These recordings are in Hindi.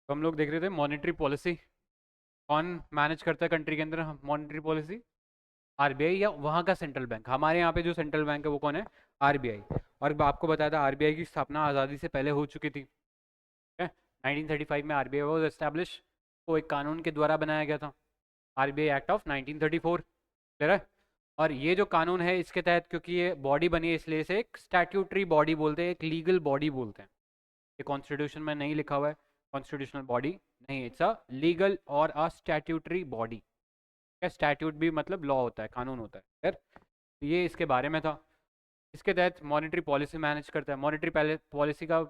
तो हम लोग देख रहे थे मॉनेटरी पॉलिसी। कौन मैनेज करता है कंट्री के अंदर मॉनेटरी पॉलिसी? आरबीआई या वहाँ का सेंट्रल बैंक। हमारे यहाँ पे जो सेंट्रल बैंक है वो कौन है? आरबीआई। और आपको बताया था आरबीआई की स्थापना आज़ादी से पहले हो चुकी थी। ठीक है, 1935 में आरबीआई वॉज एस्टैब्लिश। वो एक कानून के द्वारा बनाया गया था, आरबीआई एक्ट ऑफ 1934। क्लियर है? और ये जो कानून है इसके तहत, क्योंकि ये बॉडी बनी है इसलिए इसे एक स्टैट्यूटरी बॉडी बोलते हैं, एक लीगल बॉडी बोलते हैं। ये कॉन्स्टिट्यूशन में नहीं लिखा हुआ है कॉन्स्टिट्यूशनल बॉडी, नहीं, इट्स अ लीगल और अ स्टैट्यूटरी बॉडी। क्या स्टैट्यूट भी मतलब लॉ होता है, कानून होता है। खैर, तो ये इसके बारे में था। इसके तहत मॉनेटरी पॉलिसी मैनेज करता है। मॉनेटरी पॉलिसी का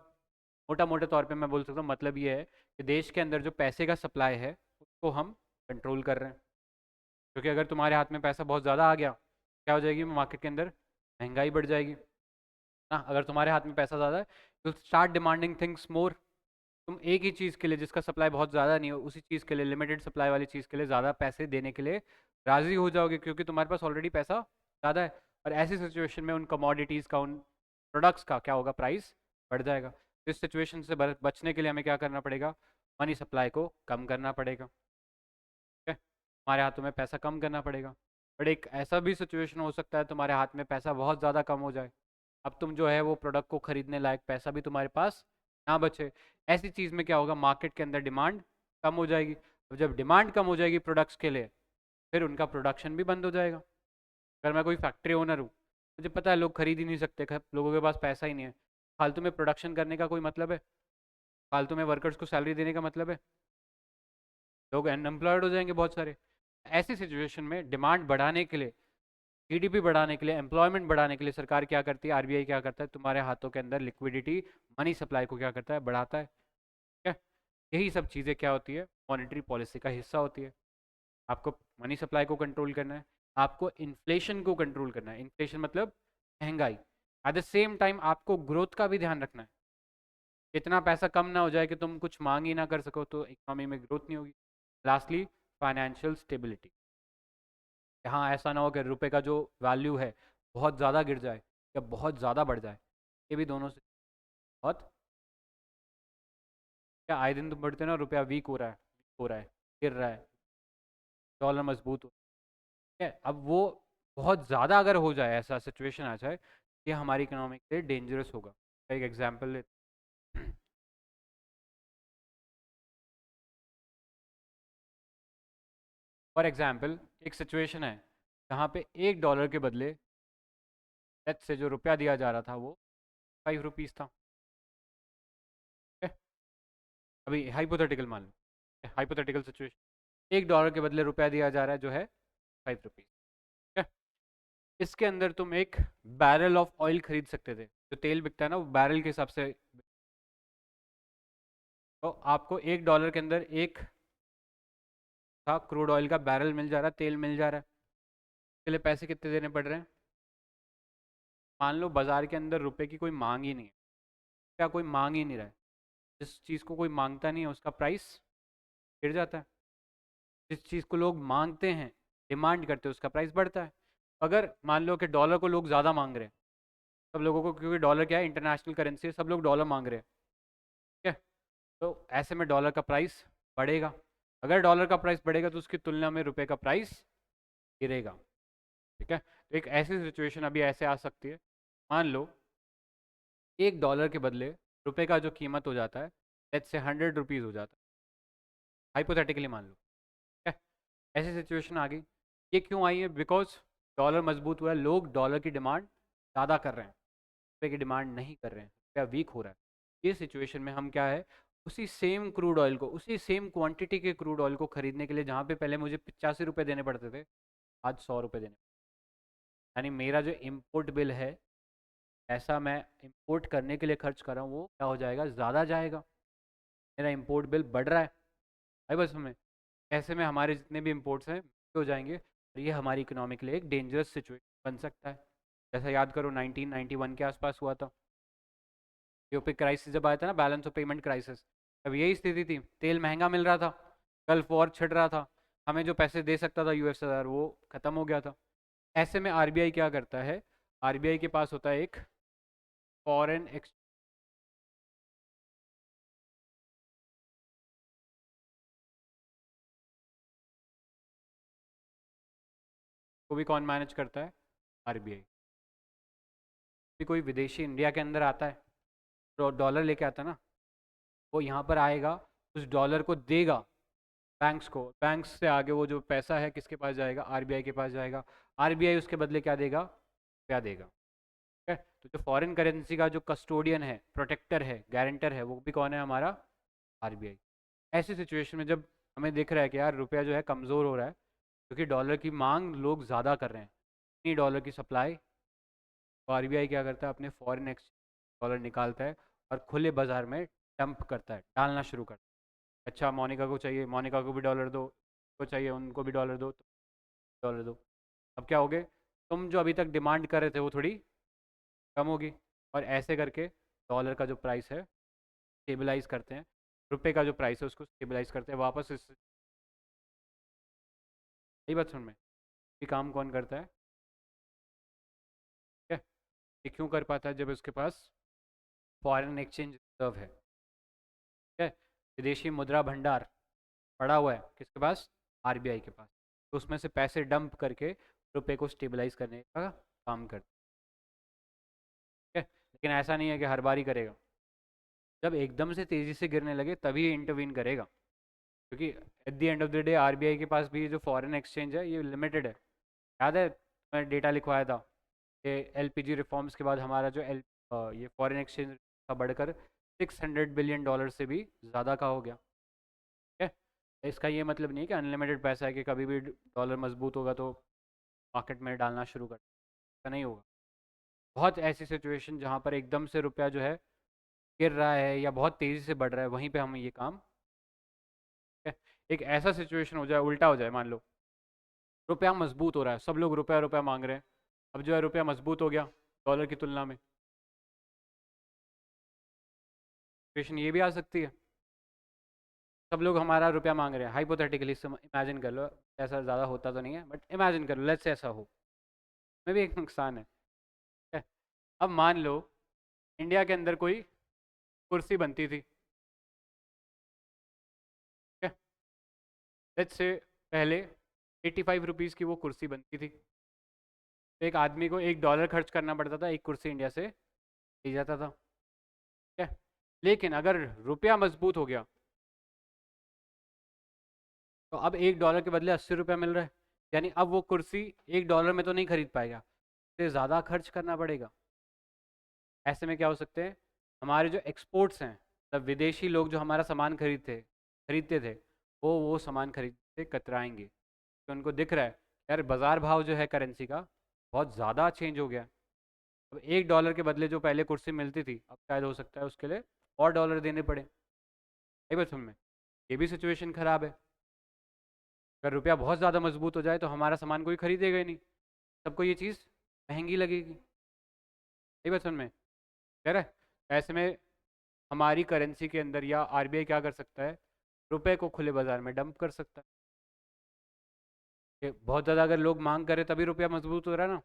मोटा मोटे तौर पे मैं बोल सकता हूँ मतलब ये है कि देश के अंदर जो पैसे का सप्लाई है उसको हम कंट्रोल कर रहे हैं। क्योंकि अगर तुम्हारे हाथ में पैसा बहुत ज़्यादा आ गया, क्या हो जाएगी मार्केट के अंदर? महंगाई बढ़ जाएगी ना। अगर तुम्हारे हाथ में पैसा ज़्यादा है तो स्टार्ट डिमांडिंग थिंग्स मोर। तुम एक ही चीज़ के लिए जिसका सप्लाई बहुत ज़्यादा नहीं हो, उसी चीज़ के लिए, लिमिटेड सप्लाई वाली चीज़ के लिए ज़्यादा पैसे देने के लिए राज़ी हो जाओगे, क्योंकि तुम्हारे पास ऑलरेडी पैसा ज़्यादा है। और ऐसी सिचुएशन में उन कमोडिटीज़ का, उन प्रोडक्ट्स का क्या होगा? प्राइस बढ़ जाएगा। तो इस सिचुएशन से बचने के लिए हमें क्या करना पड़ेगा? मनी सप्लाई को कम करना पड़ेगा। ठीक है, हमारे हाथों में पैसा कम करना पड़ेगा। बट एक ऐसा भी सिचुएशन हो सकता है तुम्हारे हाथ में पैसा बहुत ज़्यादा कम हो जाए, अब तुम जो है वो प्रोडक्ट को खरीदने लायक पैसा भी तुम्हारे पास ना बचे। ऐसी चीज़ में क्या होगा? मार्केट के अंदर डिमांड कम हो जाएगी। अब जब डिमांड कम हो जाएगी प्रोडक्ट्स के लिए, फिर उनका प्रोडक्शन भी बंद हो जाएगा। अगर मैं कोई फैक्ट्री ओनर हूँ, मुझे पता है लोग खरीद ही नहीं सकते, लोगों के पास पैसा ही नहीं है, फालतू में प्रोडक्शन करने का कोई मतलब है? फालतू में वर्कर्स को सैलरी देने का मतलब है? लोग अनएम्प्लॉयड हो जाएंगे बहुत सारे। ऐसी सिचुएशन में डिमांड बढ़ाने के लिए, जीडीपी बढ़ाने के लिए, एम्प्लॉयमेंट बढ़ाने के लिए सरकार क्या करती है? आरबीआई क्या करता है? तुम्हारे हाथों के अंदर लिक्विडिटी, मनी सप्लाई को क्या करता है? बढ़ाता है। ठीक है, यही सब चीज़ें क्या होती है? मॉनेटरी पॉलिसी का हिस्सा होती है। आपको मनी सप्लाई को कंट्रोल करना है, आपको इन्फ्लेशन को कंट्रोल करना है। इन्फ्लेशन मतलब महंगाई। एट द सेम टाइम आपको ग्रोथ का भी ध्यान रखना है। इतना पैसा कम ना हो जाए कि तुम कुछ मांग ही ना कर सको, तो इकोनॉमी में ग्रोथ नहीं होगी। Lastly, financial stability. यहाँ ऐसा ना हो कि रुपए का जो वैल्यू है बहुत ज़्यादा गिर जाए या बहुत ज़्यादा बढ़ जाए। ये भी दोनों से बहुत, क्या आए दिन तुम बढ़ते ना, रुपया वीक हो रहा है, वीक हो रहा है, गिर रहा है, डॉलर मजबूत हो। ठीक है, अब वो बहुत ज़्यादा अगर हो जाए, ऐसा सिचुएशन आ जाए, ये हमारी इकोनॉमी के लिए डेंजरस होगा। एक एग्जाम्पल ले, फॉर एग्जाम्पल एक सिचुएशन है जहाँ पे $1 के बदले लेट्स से जो रुपया दिया जा रहा था वो 5 रुपीज़ था। ठीक है, अभी हाइपोथेटिकल मान लो, हाइपोथेटिकल सिचुएशन, $1 के बदले रुपया दिया जा रहा है जो है 5 रुपीज़। ठीक है, इसके अंदर तुम एक बैरल ऑफ ऑयल खरीद सकते थे। जो तेल बिकता है ना वो बैरल के हिसाब से, तो आपको $1 के अंदर एक था क्रूड ऑयल का बैरल मिल जा रहा है, तेल मिल जा रहा है। इसके लिए पैसे कितने देने पड़ रहे हैं? मान लो बाजार के अंदर रुपए की कोई मांग ही नहीं है, क्या कोई मांग ही नहीं रहा है। जिस चीज़ को कोई मांगता नहीं है उसका प्राइस गिर जाता है। जिस चीज़ को लोग मांगते हैं, डिमांड करते हैं, उसका प्राइस बढ़ता है। अगर मान लो कि डॉलर को लोग ज़्यादा मांग रहे हैं, सब लोगों को, क्योंकि डॉलर क्या है? इंटरनेशनल करेंसी है, सब लोग डॉलर मांग रहे हैं। ठीक है, तो ऐसे में डॉलर का प्राइस बढ़ेगा। अगर डॉलर का प्राइस बढ़ेगा तो उसकी तुलना में रुपए का प्राइस गिरेगा। ठीक है, तो एक ऐसी सिचुएशन अभी ऐसे आ सकती है, मान लो $1 के बदले रुपए का जो कीमत हो जाता है, लेट्स से 100 रुपीज़ हो जाता है, हाइपोथेटिकली मान लो। ठीक है, ऐसी सिचुएशन आ गई। ये क्यों आई है? बिकॉज डॉलर मजबूत हुआ है, लोग डॉलर की डिमांड ज़्यादा कर रहे हैं, रुपये की डिमांड नहीं कर रहे हैं, रुपया वीक हो रहा है। ये सिचुएशन में हम क्या है, उसी सेम क्रूड ऑयल को, उसी सेम क्वांटिटी के क्रूड ऑयल को खरीदने के लिए जहाँ पे पहले मुझे 85 रुपये देने पड़ते थे, आज 100 रुपये देने। यानी मेरा जो इम्पोर्ट बिल है, ऐसा मैं इंपोर्ट करने के लिए खर्च कर रहा हूँ, वो क्या हो जाएगा? ज़्यादा जाएगा। मेरा इंपोर्ट बिल बढ़ रहा है भाई। बस हमें ऐसे में हमारे जितने भी इंपोर्ट्स हैं हो जाएंगे, और ये हमारी इकोनॉमी के लिए एक डेंजरस सिचुएशन बन सकता है। जैसा याद करो 1991 के आसपास हुआ था, यूपिक क्राइसिस जब आया था ना, बैलेंस ऑफ पेमेंट क्राइसिस। तब यही स्थिति थी, तेल महंगा मिल रहा था, गल्फ वॉर छिड़ रहा था, हमें जो पैसे दे सकता था यूएसएसआर वो ख़त्म हो गया था। ऐसे में आरबीआई क्या करता है? आरबीआई के पास होता है एक फॉरेन को भी कौन मैनेज करता है? आरबीआई। भी कोई विदेशी इंडिया के अंदर आता है तो डॉलर लेके आता है ना, वो यहाँ पर आएगा, उस डॉलर को देगा बैंक्स को, बैंक्स से आगे वो जो पैसा है किसके पास जाएगा? आरबीआई के पास जाएगा। आरबीआई उसके बदले क्या देगा? क्या देगा? ठीक है, तो जो फॉरेन करेंसी का जो कस्टोडियन है, प्रोटेक्टर है, गारंटर है, वो भी कौन है? हमारा आरबीआई। ऐसी सिचुएशन में जब हमें दिख रहा है कि यार रुपया जो है कमज़ोर हो रहा है क्योंकि डॉलर की मांग लोग ज़्यादा कर रहे हैं, इतनी डॉलर की सप्लाई, तो आरबीआई क्या करता है? अपने फॉरेन एक्सचेंज डॉलर निकालता है और खुले बाजार में डंप करता है, डालना शुरू करता है। अच्छा मोनिका को चाहिए, मोनिका को भी डॉलर दो, को चाहिए उनको भी डॉलर दो, डॉलर दो। अब क्या हो गए? तुम जो अभी तक डिमांड कर रहे थे वो थोड़ी कम होगी, और ऐसे करके डॉलर का जो प्राइस है स्टेबलाइज करते हैं, रुपए का जो प्राइस है उसको स्टेबलाइज करते हैं वापस इस। यही बात सुन में, ये काम कौन करता है? ठीक है, ये क्यों कर पाता है? जब उसके पास फॉरेन एक्सचेंज रिजर्व है, ठीक है, विदेशी मुद्रा भंडार पड़ा हुआ है किसके पास? आरबीआई के पास। तो उसमें से पैसे डंप करके रुपए को स्टेबलाइज करने का काम करता है। ठीक है, लेकिन ऐसा नहीं है कि हर बार ही करेगा, जब एकदम से तेज़ी से गिरने लगे तभी इंटरवीन करेगा, क्योंकि at the end of the day RBI के पास भी जो फॉरेन एक्सचेंज है ये लिमिटेड है। याद है मैं डेटा लिखवाया था कि एलपीजी रिफॉर्म्स के बाद हमारा जो ये फॉरेन एक्सचेंज का बढ़कर 600 बिलियन डॉलर से भी ज़्यादा का हो गया। ठीक है, इसका ये मतलब नहीं है कि अनलिमिटेड पैसा है कि कभी भी डॉलर मजबूत होगा तो मार्केट में डालना शुरू कर, ऐसा नहीं होगा। बहुत ऐसी सिचुएशन जहाँ पर एकदम से रुपया जो है गिर रहा है या बहुत तेज़ी से बढ़ रहा है, वहीं पे हम ये काम, ठीक है? एक ऐसा सिचुएशन हो जाए, उल्टा हो जाए, मान लो रुपया मजबूत हो रहा है, सब लोग रुपया रुपया मांग रहे हैं, अब जो है रुपया मजबूत हो गया डॉलर की तुलना में, सिचुएशन ये भी आ सकती है सब लोग हमारा रुपया मांग रहे हैं, हाइपोथेटिकली इमेजिन कर लो, ऐसा ज़्यादा होता तो नहीं है बट इमेजिन कर लो, लेट्स से ऐसा हो, में भी एक नुकसान है। ठीक है? अब मान लो इंडिया के अंदर कोई कुर्सी बनती थी, ठीक है, लेट्स से पहले 85 रुपीज़ की वो कुर्सी बनती थी, तो एक आदमी को $1 खर्च करना पड़ता था, एक कुर्सी इंडिया से ली जाता था। ठीक है, लेकिन अगर रुपया मजबूत हो गया तो अब $1 के बदले 80 रुपया मिल रहा है, यानी अब वो कुर्सी $1 में तो नहीं खरीद पाएगा, उसे ज़्यादा खर्च करना पड़ेगा। ऐसे में क्या हो सकते हैं? हमारे जो एक्सपोर्ट्स हैं, मतलब विदेशी लोग जो हमारा सामान खरीदते थे, वो सामान खरीदते कतराएंगे, तो उनको दिख रहा है यार बाज़ार भाव जो है करेंसी का बहुत ज़्यादा चेंज हो गया। अब $1 के बदले जो पहले कुर्सी मिलती थी अब शायद हो सकता है उसके लिए और डॉलर देने पड़े। सही बात सुन में, ये भी सिचुएशन ख़राब है। अगर रुपया बहुत ज़्यादा मजबूत हो जाए तो हमारा सामान कोई खरीदेगा ही नहीं, सबको ये चीज़ महंगी लगेगी। सही बात सुन में, कह रहा है ऐसे में हमारी करेंसी के अंदर या आरबीआई क्या कर सकता है? रुपए को खुले बाजार में डंप कर सकता है कि बहुत ज़्यादा अगर लोग मांग करें तभी रुपया मजबूत हो रहा है ना,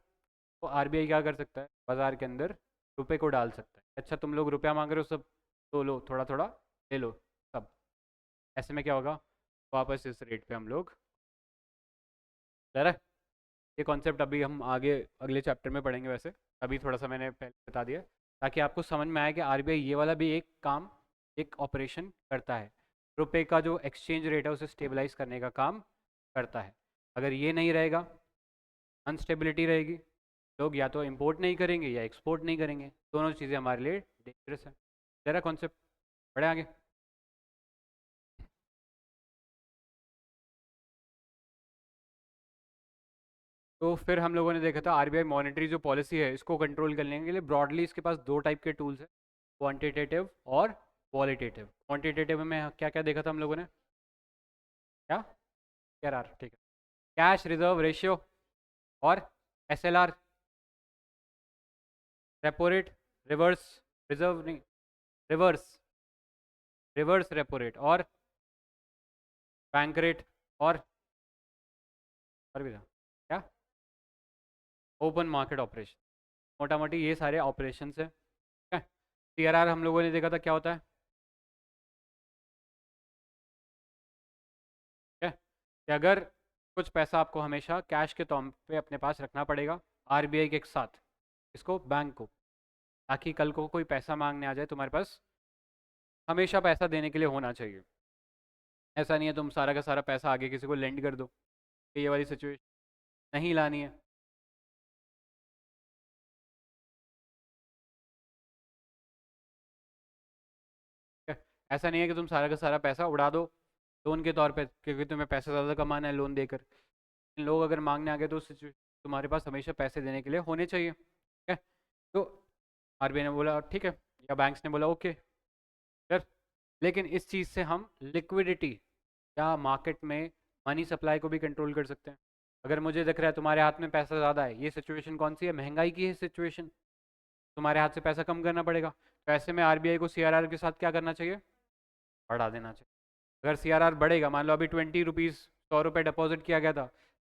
तो आरबीआई क्या कर सकता है? बाजार के अंदर रुपए को डाल सकता है, अच्छा तुम लोग रुपया मांग रहे हो सब, तो लो थोड़ा थोड़ा ले लो सब। ऐसे में क्या होगा? वापस इस रेट पे हम लोग, कह रहा है ये कॉन्सेप्ट अभी हम आगे अगले चैप्टर में पढ़ेंगे, वैसे अभी थोड़ा सा मैंने पहले बता दिया ताकि आपको समझ में आए कि आरबीआई ये वाला भी एक काम, एक ऑपरेशन करता है, रुपए का जो एक्सचेंज रेट है उसे स्टेबलाइज करने का काम करता है। अगर ये नहीं रहेगा, अनस्टेबिलिटी रहेगी, लोग या तो इंपोर्ट नहीं करेंगे या एक्सपोर्ट नहीं करेंगे, दोनों चीज़ें हमारे लिए डेंजरस है। जरा कॉन्सेप्ट बढ़े आगे। तो फिर हम लोगों ने देखा था आरबीआई मॉनेटरी जो पॉलिसी है इसको कंट्रोल करने के लिए ब्रॉडली इसके पास दो टाइप के टूल्स हैं, क्वांटिटेटिव और क्वालिटेटिव। क्वांटिटेटिव में क्या क्या देखा था हम लोगों ने? क्या? KRR, ठीक है, कैश रिजर्व रेशियो, और SLR, repo rate, reverse, reserve नहीं, रिवर्स, रिवर्स रेपो रेट, और बैंक रेट, और भी था क्या? Open market operation. मोटा मोटी ये सारे ऑपरेशन है। ठीक है, सीआरआर हम लोगों ने देखा था क्या होता है, ठीक है, कि अगर कुछ पैसा आपको हमेशा कैश के तौर पे अपने पास रखना पड़ेगा आरबीआई के साथ, इसको बैंक को, ताकि कल को कोई पैसा मांगने आ जाए तुम्हारे पास हमेशा पैसा देने के लिए होना चाहिए। ऐसा नहीं है तुम सारा का सारा पैसा आगे किसी को लेंड कर दो, ये वाली सिचुएशन नहीं लानी है। ठीक है? ऐसा नहीं है कि तुम सारा का सारा पैसा उड़ा दो लोन के तौर पे, क्योंकि तुम्हें पैसा ज़्यादा कमाना है लोन देकर। लोग अगर मांगने आ गए तो उस सिचुएशन तुम्हारे पास हमेशा पैसे देने के लिए होने चाहिए। ठीक है? तो आरबीआई ने बोला ठीक है, या बैंक्स ने बोला ओके सर, लेकिन इस चीज़ से हम लिक्विडिटी या मार्केट में मनी सप्लाई को भी कंट्रोल कर सकते हैं। अगर मुझे दिख रहा है तुम्हारे हाथ में पैसा ज़्यादा है, ये सिचुएशन कौन सी है, महंगाई की है सिचुएशन, तुम्हारे हाथ से पैसा कम करना पड़ेगा। तो ऐसे में आरबीआई को सीआरआर के साथ क्या करना चाहिए, बढ़ा देना चाहिए। अगर सीआरआर बढ़ेगा, मान लो अभी 20 रुपीज़ 100 रुपये डिपॉजिट किया गया था,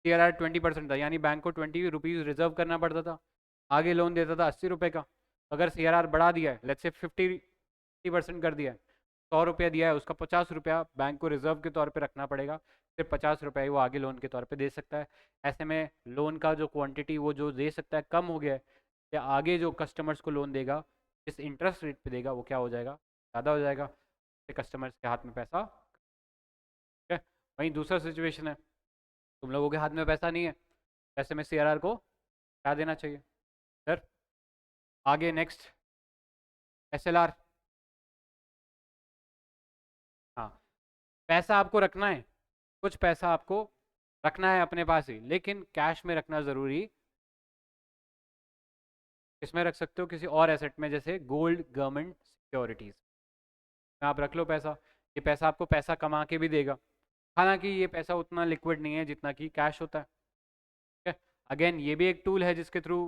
सीआरआर 20% था, यानी बैंक को 20 रुपीज़ रिजर्व करना पड़ता था, आगे लोन देता था 80 रुपये का। अगर सीआरआर बढ़ा दिया है, लेट्स से 50% कर दिया है, 100 रुपया दिया है, उसका 50 रुपया बैंक को रिजर्व के तौर पे रखना पड़ेगा, फिर 50 रुपये वो आगे लोन के तौर पे दे सकता है। ऐसे में लोन का जो क्वांटिटी वो जो दे सकता है कम हो गया है, या आगे जो कस्टमर्स को लोन देगा जिस इंटरेस्ट रेट पे देगा वो क्या हो जाएगा, ज़्यादा हो जाएगा, कस्टमर्स के हाथ में पैसा। ठीक है? वहीं दूसरा सिचुएशन है, तुम लोगों के हाथ में पैसा नहीं है, ऐसे में सीआरआर को क्या देना चाहिए सर, आगे नेक्स्ट एसएलआर। हाँ, पैसा आपको रखना है, कुछ पैसा आपको रखना है अपने पास ही, लेकिन कैश में रखना ज़रूरी। इसमें रख सकते हो किसी और एसेट में, जैसे गोल्ड, गवर्नमेंट सिक्योरिटीज़ में आप रख लो पैसा। ये पैसा आपको पैसा कमा के भी देगा, हालांकि ये पैसा उतना लिक्विड नहीं है जितना कि कैश होता है। ठीक है? अगेन ये भी एक टूल है जिसके थ्रू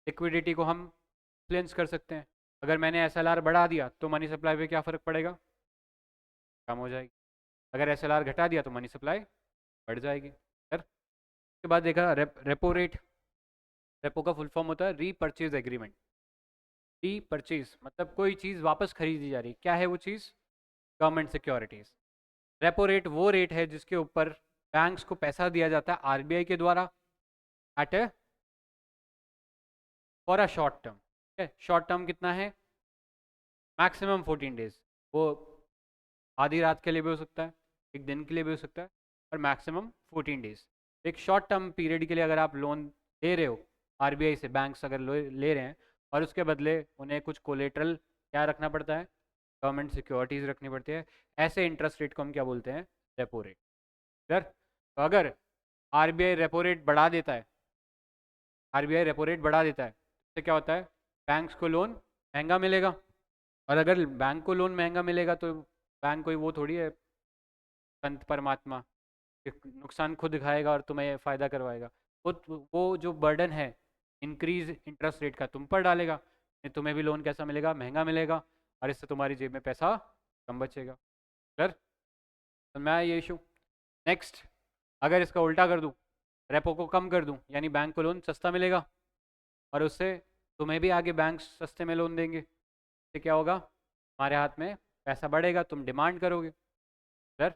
लिक्विडिटी को हम इन्फ्लुएंस कर सकते हैं। अगर मैंने एसएलआर बढ़ा दिया तो मनी सप्लाई पे क्या फ़र्क पड़ेगा, कम हो जाएगी। अगर एसएलआर घटा दिया तो मनी सप्लाई बढ़ जाएगी सर। उसके बाद देखा रेपो रेट। रेपो का फुल फॉर्म होता है रीपर्चेज एग्रीमेंट। रीपर्चेज मतलब कोई चीज़ वापस खरीदी जा रही, क्या है वो चीज़, गवर्नमेंट सिक्योरिटीज़। रेपो रेट वो रेट है जिसके ऊपर बैंक्स को पैसा दिया जाता है आरबीआई के द्वारा at a for a short term. ठीक है? शॉर्ट टर्म कितना है, मैक्सिमम 14 डेज। वो आधी रात के लिए भी हो सकता है, एक दिन के लिए भी हो सकता है, और मैक्सिमम 14 डेज। एक शॉर्ट टर्म पीरियड के लिए अगर आप लोन दे रहे हो आरबीआई से, बैंक्स अगर ले रहे हैं, और उसके बदले उन्हें कुछ कोलेट्रल क्या रखना पड़ता है, गवर्नमेंट सिक्योरिटीज़ रखनी पड़ती है, ऐसे इंटरेस्ट रेट को हम क्या बोलते हैं, रेपो रेट। सर, तो अगर आरबीआई रेपो रेट बढ़ा देता है, आरबीआई रेपो रेट बढ़ा देता है, तो क्या होता है, बैंक्स को लोन महंगा मिलेगा। और अगर बैंक को लोन महंगा मिलेगा तो बैंक कोई वो थोड़ी है संत परमात्मा कि नुकसान खुद खाएगा और तुम्हें फ़ायदा करवाएगा। वो जो बर्डन है इंक्रीज इंटरेस्ट रेट का तुम पर डालेगा, नहीं तुम्हें भी लोन कैसा मिलेगा, महंगा मिलेगा, और इससे तुम्हारी जेब में पैसा कम बचेगा। सर, तो मैं ये इशू। नेक्स्ट, अगर इसका उल्टा कर दूँ, रेपो को कम कर दूँ, यानी बैंक को लोन सस्ता मिलेगा, और उससे तुम्हें भी आगे बैंक सस्ते में लोन देंगे, इससे क्या होगा, हमारे हाथ में पैसा बढ़ेगा, तुम डिमांड करोगे। सर,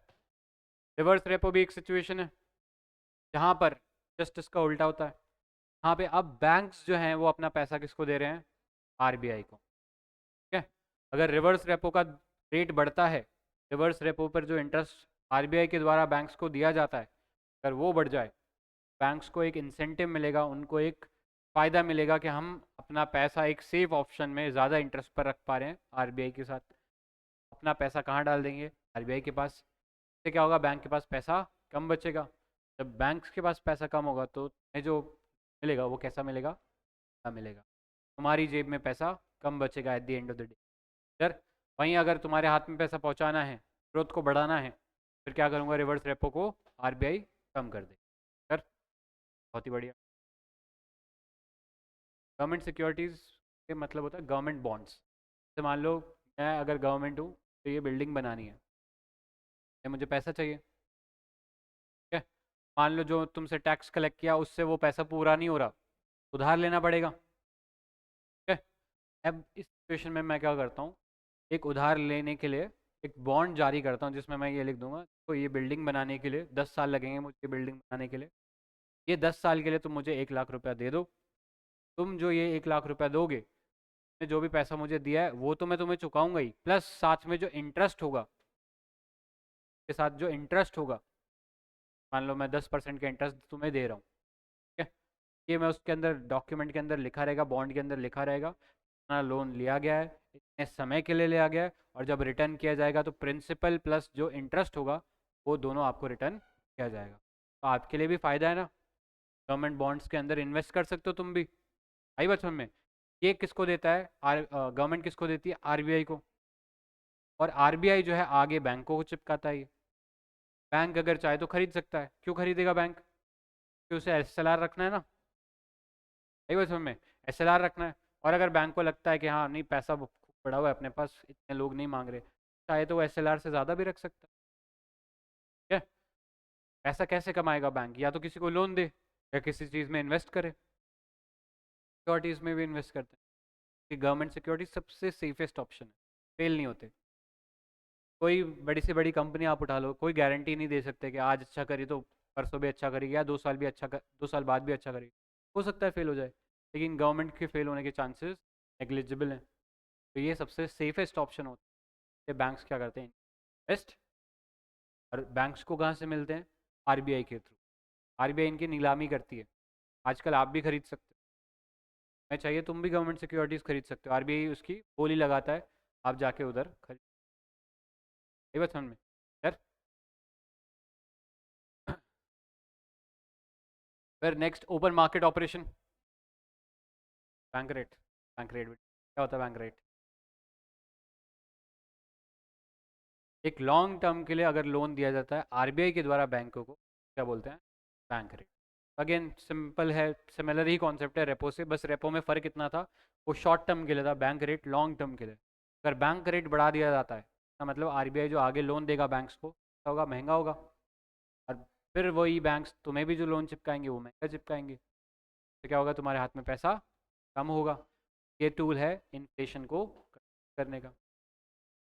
रिवर्स रेपो भी एक सिचुएशन है जहाँ पर जस्ट इसका उल्टा होता है। यहाँ पे अब बैंक्स जो हैं वो अपना पैसा किसको दे रहे हैं, आरबीआई को। ठीक है? अगर रिवर्स रेपो का रेट बढ़ता है, रिवर्स रेपो पर जो इंटरेस्ट आरबीआई के द्वारा बैंक्स को दिया जाता है, अगर वो बढ़ जाए, बैंक्स को एक इंसेंटिव मिलेगा, उनको एक फ़ायदा मिलेगा कि हम अपना पैसा एक सेफ ऑप्शन में ज़्यादा इंटरेस्ट पर रख पा रहे हैं आरबीआई के साथ। अपना पैसा कहाँ डाल देंगे, आरबीआई के पास। इससे क्या होगा, बैंक के पास पैसा कम बचेगा। जब बैंक के पास पैसा कम होगा तो तुम्हें जो मिलेगा वो कैसा मिलेगा, क्या मिलेगा, तुम्हारी जेब में पैसा कम बचेगा at the end of the day. Sir, वहीं अगर तुम्हारे हाथ में पैसा पहुंचाना है, ग्रोथ को बढ़ाना है, फिर क्या करूँगा, रिवर्स रेपो को आरबीआई कम कर दे। सर, बहुत ही बढ़िया। गवर्नमेंट सिक्योरिटीज़ के मतलब होता है गवर्नमेंट बॉन्ड्स। जैसे मान लो मैं अगर गवर्नमेंट हूँ तो ये बिल्डिंग बनानी है, ये मुझे पैसा चाहिए। ठीक है? मान लो जो तुमसे टैक्स कलेक्ट किया उससे वो पैसा पूरा नहीं हो रहा, उधार लेना पड़ेगा। ठीक है? अब इस सिचुएशन में मैं क्या करता हूँ, एक उधार लेने के लिए एक बॉन्ड जारी करता हूँ जिसमें मैं ये लिख दूंगा तो ये बिल्डिंग बनाने के लिए 10 साल लगेंगे मुझे बिल्डिंग बनाने के लिए, ये 10 साल के लिए तुम मुझे 1 लाख रुपया दे दो। तुम जो ये 1 लाख रुपया दोगे, ने जो भी पैसा मुझे दिया है वो तो मैं तुम्हें चुकाऊंगा ही, प्लस साथ में जो इंटरेस्ट होगा, के साथ जो इंटरेस्ट होगा, मान लो मैं 10% का इंटरेस्ट तुम्हें दे रहा हूँ, ठीक है, ये मैं उसके अंदर डॉक्यूमेंट के अंदर लिखा रहेगा, बॉन्ड के अंदर लिखा रहेगा इतना लोन लिया गया है, इतने समय के लिए लिया गया है, और जब रिटर्न किया जाएगा तो प्रिंसिपल प्लस जो इंटरेस्ट होगा वो दोनों आपको रिटर्न किया जाएगा। तो आपके लिए भी फ़ायदा है ना, गवर्नमेंट बॉन्ड्स के अंदर इन्वेस्ट कर सकते हो तुम भी। आई बात समझ में? ये किसको देता है, गवर्नमेंट किसको देती है, आरबीआई को। और आरबीआई जो है आगे बैंकों को चिपकाता है ये। बैंक अगर चाहे तो खरीद सकता है, क्यों खरीदेगा बैंक, क्योंकि उसे एसएलआर रखना है ना, आई बात समझ में, एसएलआर रखना है। और अगर बैंक को लगता है कि हाँ नहीं पैसा पड़ा हुआ है अपने पास, इतने लोग नहीं मांग रहे, चाहे तो वो एसएलआर से ज़्यादा भी रख सकता है। ठीक है, पैसा कैसे कमाएगा बैंक, या तो किसी को लोन दे या किसी चीज़ में इन्वेस्ट करे, सिक्योरिटीज़ में भी इन्वेस्ट करते हैं कि गवर्नमेंट सिक्योरिटी सबसे सेफेस्ट ऑप्शन है, फेल नहीं होते। कोई बड़ी से बड़ी कंपनी आप उठा लो, कोई गारंटी नहीं दे सकते कि आज अच्छा करी तो परसों भी अच्छा करेगी, या 2 साल भी अच्छा 2 साल बाद भी अच्छा करेगी, हो सकता है फेल हो जाए, लेकिन गवर्नमेंट के फेल होने के चांसेस नेग्लिजिबल हैं। तो ये सबसे सेफेस्ट ऑप्शन होता है। बैंक्स क्या करते हैं, इन्वेस्ट, और बैंक्स को कहाँ से मिलते हैं, आरबीआई के थ्रू। आरबीआई इनकी नीलामी करती है, आजकल आप भी खरीद सकते हो, मैं चाहिए तुम भी गवर्नमेंट सिक्योरिटीज़ खरीद सकते हो, आरबीआई उसकी बोली लगाता है, आप जाके उधर खरीद, ये बात समझ में सर। फिर next open market operation, bank rate. Bank rate क्या होता है, बैंक रेट एक लॉन्ग टर्म के लिए अगर लोन दिया जाता है आरबीआई के द्वारा बैंकों को, क्या बोलते हैं, बैंक रेट। अगेन सिंपल है, सिमिलर ही कॉन्सेप्ट है रेपो से, बस रेपो में फ़र्क इतना था, वो शॉर्ट टर्म के लिए था, बैंक रेट लॉन्ग टर्म के लिए। अगर बैंक रेट बढ़ा दिया जाता है तो मतलब आरबीआई जो आगे लोन देगा बैंक्स को क्या होगा, महंगा होगा, और फिर वही बैंक्स तुम्हें भी जो लोन चिपकाएंगे वो महंगा चिपकाएंगे, तो क्या होगा, तुम्हारे हाथ में पैसा कम होगा। ये टूल है इन्फ्लेशन को करने का।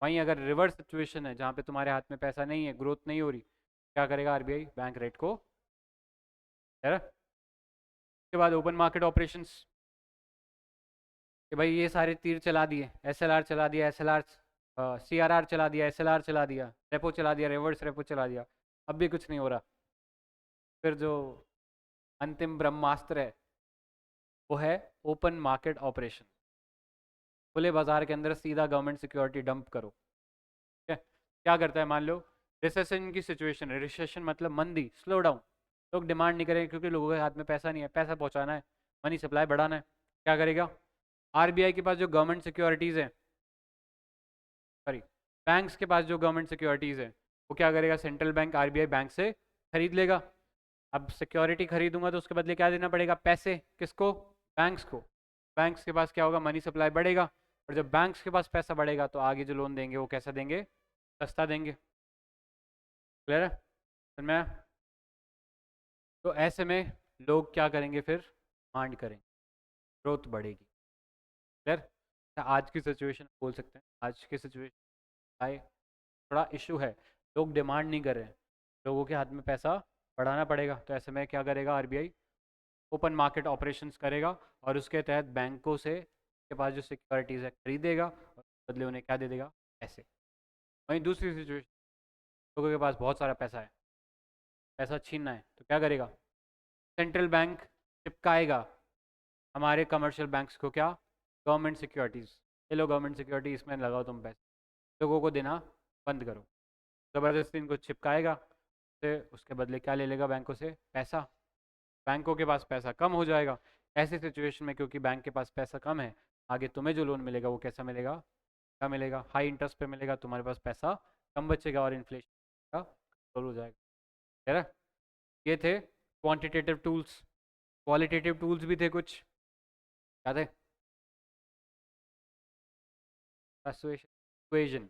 वहीं अगर रिवर्स सिचुएशन है जहाँ पे तुम्हारे हाथ में पैसा नहीं है, ग्रोथ नहीं हो रही, क्या करेगा आरबीआई, बैंक रेट को, है ना। उसके बाद ओपन मार्केट ऑपरेशंस, कि भाई ये सारे तीर चला दिए, एसएलआर चला दिया, एसएलआर सीआरआर चला दिया, एसएलआर चला दिया, रेपो चला दिया, रिवर्स रेपो चला दिया, अब भी कुछ नहीं हो रहा। फिर जो अंतिम ब्रह्मास्त्र है वो है ओपन मार्केट ऑपरेशन, खुले बाजार के अंदर सीधा गवर्नमेंट सिक्योरिटी डंप करो। ठीक है, क्या करता है, मान लो रिसेशन की सिचुएशन है, रिसेशन मतलब मंदी, स्लो डाउन, लोग डिमांड नहीं करेंगे क्योंकि लोगों के हाथ में पैसा नहीं है, पैसा पहुंचाना है, मनी सप्लाई बढ़ाना है, क्या करेगा, आरबीआई के पास जो गवर्नमेंट सिक्योरिटीज़ है, सॉरी बैंक्स के पास जो गवर्नमेंट सिक्योरिटीज़ है, वो क्या करेगा, सेंट्रल बैंक आरबीआई बैंक से खरीद लेगा। अब सिक्योरिटी खरीदूंगा तो उसके बदले क्या देना पड़ेगा, पैसे, किसको, बैंक्स को। बैंक्स के पास क्या होगा, मनी सप्लाई बढ़ेगा, और जब बैंक्स के पास पैसा बढ़ेगा तो आगे जो लोन देंगे वो कैसा देंगे, सस्ता देंगे। क्लियर है, समझ में आया? तो ऐसे में लोग क्या करेंगे, फिर डिमांड करेंगे, ग्रोथ बढ़ेगी। क्लियर, आज की सिचुएशन बोल सकते हैं, आज की सिचुएशन आए थोड़ा इशू है, लोग डिमांड नहीं कर रहे हैं, लोगों के हाथ में पैसा बढ़ाना पड़ेगा, तो ऐसे में क्या करेगा आरबीआई, ओपन मार्केट ऑपरेशंस करेगा, और उसके तहत बैंकों से के पास जो सिक्योरिटीज़ है खरीदेगा, और बदले उन्हें क्या दे देगा, पैसे। वहीं दूसरी सिचुएशन, लोगों के पास बहुत सारा पैसा है, पैसा छीनना है, तो क्या करेगा, सेंट्रल बैंक चिपकाएगा हमारे कमर्शियल बैंक्स को, क्या, गवर्नमेंट सिक्योरिटीज़, ये लो गवर्नमेंट सिक्योरिटी, इसमें लगाओ तुम पैसे, लोगों को देना बंद करो, ज़बरदस्ती इनको चिपकाएगा, फिर उसके बदले क्या ले लेगा बैंकों से, पैसा, बैंकों के पास पैसा कम हो जाएगा। ऐसी सिचुएशन में क्योंकि बैंक के पास पैसा कम है, आगे तुम्हें जो लोन मिलेगा वो कैसा मिलेगा, क्या मिलेगा, हाई इंटरेस्ट पे मिलेगा, तुम्हारे पास पैसा कम बचेगा और इन्फ्लेशन का कंट्रोल हो जाएगा। है ना, ये थे क्वांटिटेटिव टूल्स। क्वालिटेटिव टूल्स भी थे कुछ, क्या थे, इक्वेशन,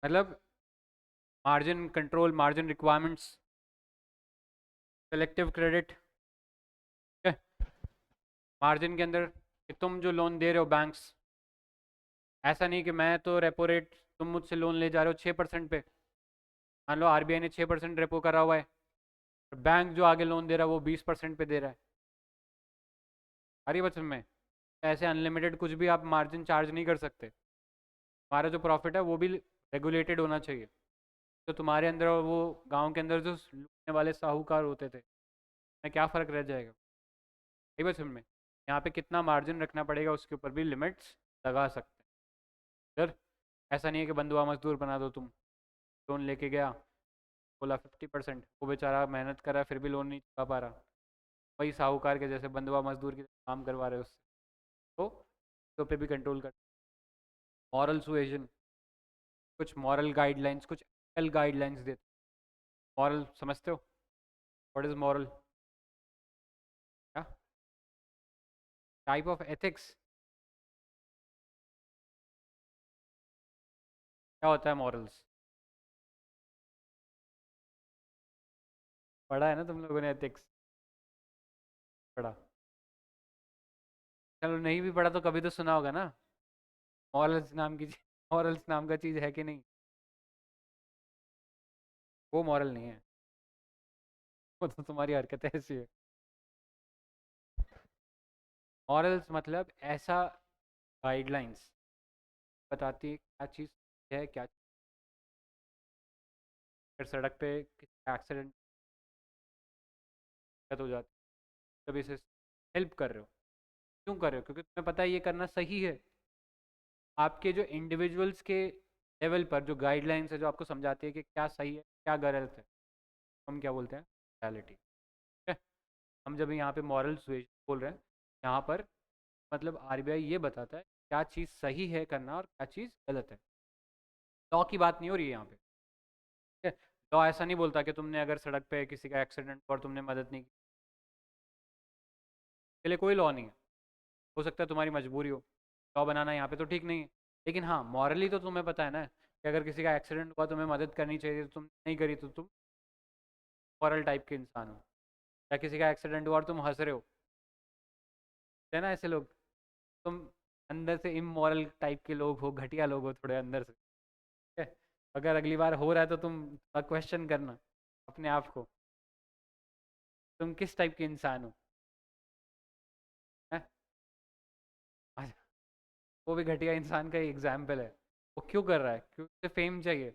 मतलब margin control, margin requirements, selective credit, margin के अंदर कि तुम जो लोन दे रहे हो बैंक्स, ऐसा नहीं कि मैं तो रेपो रेट तुम मुझसे लोन ले जा रहे हो 6% पे, मान लो आरबीआई ने 6% रेपो करा हुआ है, बैंक जो आगे लोन दे रहा है वो 20% पे दे रहा है। आ रही बचन में, ऐसे अनलिमिटेड कुछ भी आप मार्जिन चार्ज नहीं कर सकते। हमारा जो प्रॉफिट है वो भी रेगुलेटेड होना चाहिए। तो तुम्हारे अंदर और वो गांव के अंदर जो लूटने वाले साहूकार होते थे, में क्या फ़र्क रह जाएगा? सही बचन में, यहाँ पे कितना मार्जिन रखना पड़ेगा उसके ऊपर भी लिमिट्स लगा सकते हैं। सर ऐसा नहीं है कि बंधुआ मजदूर बना दो तुम। लोन लेके गया, बोला 50%, वो बेचारा मेहनत कर रहा है फिर भी लोन नहीं चुका पा रहा, वही साहूकार के जैसे बंधुआ मजदूर की तरह काम करवा रहे हो उससे। तो पे भी कंट्रोल कर। मॉरल सुएजन, कुछ मॉरल गाइडलाइंस, कुछ एथिकल गाइडलाइंस देते। मॉरल समझते हो? What is moral? क्या टाइप ऑफ एथिक्स? क्या होता है मॉरल्स? पढ़ा है ना तुम लोगों ने एथिक्स? पढ़ा? चलो नहीं भी पढ़ा तो कभी तो सुना होगा ना। मॉरल्स नाम की मॉरल्स नाम का चीज़ है कि नहीं? वो मॉरल नहीं है, वो तो तुम्हारी हरकत ऐसी है। मॉरल्स मतलब ऐसा गाइडलाइंस बताती है क्या चीज़ है, क्या फिर सड़क पे किसी एक्सीडेंट हो जाती है, तभी इसे हेल्प कर रहे हो। क्यों कर रहे हो? क्योंकि तुम्हें पता है ये करना सही है। आपके जो इंडिविजुअल्स के लेवल पर जो गाइडलाइंस है जो आपको समझाती है कि क्या सही है क्या गलत है, हम क्या बोलते हैं? रियलिटी। ठीक है? हम जब यहाँ पे मॉरल बोल रहे हैं, यहाँ पर मतलब आरबीआई ये बताता है क्या चीज़ सही है करना और क्या चीज़ गलत है। लॉ की बात नहीं हो रही है यहाँ पे। ठीक है? लॉ ऐसा नहीं बोलता कि तुमने अगर सड़क पे किसी का एक्सीडेंट और तुमने मदद नहीं की, के लिए कोई लॉ नहीं है। हो सकता है तुम्हारी मजबूरी हो, लॉ बनाना यहाँ पे तो ठीक नहीं है। लेकिन हाँ मॉरली तो तुम्हें पता है ना कि अगर किसी का एक्सीडेंट हुआ तुम्हें मदद करनी चाहिए, तो तुम नहीं करी तो तुम मॉरल टाइप के इंसान हो। या किसी का एक्सीडेंट हुआ और तुम हंस रहे हो, है ना ऐसे लोग, तुम अंदर से इमोरल टाइप के लोग हो, घटिया लोग हो थोड़े अंदर से। ठीक है? अगर अगली बार हो रहा है तो तुम क्वेश्चन करना अपने आप को, तुम किस टाइप के इंसान हो। हैं? अच्छा, वो भी घटिया इंसान का ही एग्जाम्पल है। वो क्यों कर रहा है? क्योंकि उसे फेम चाहिए।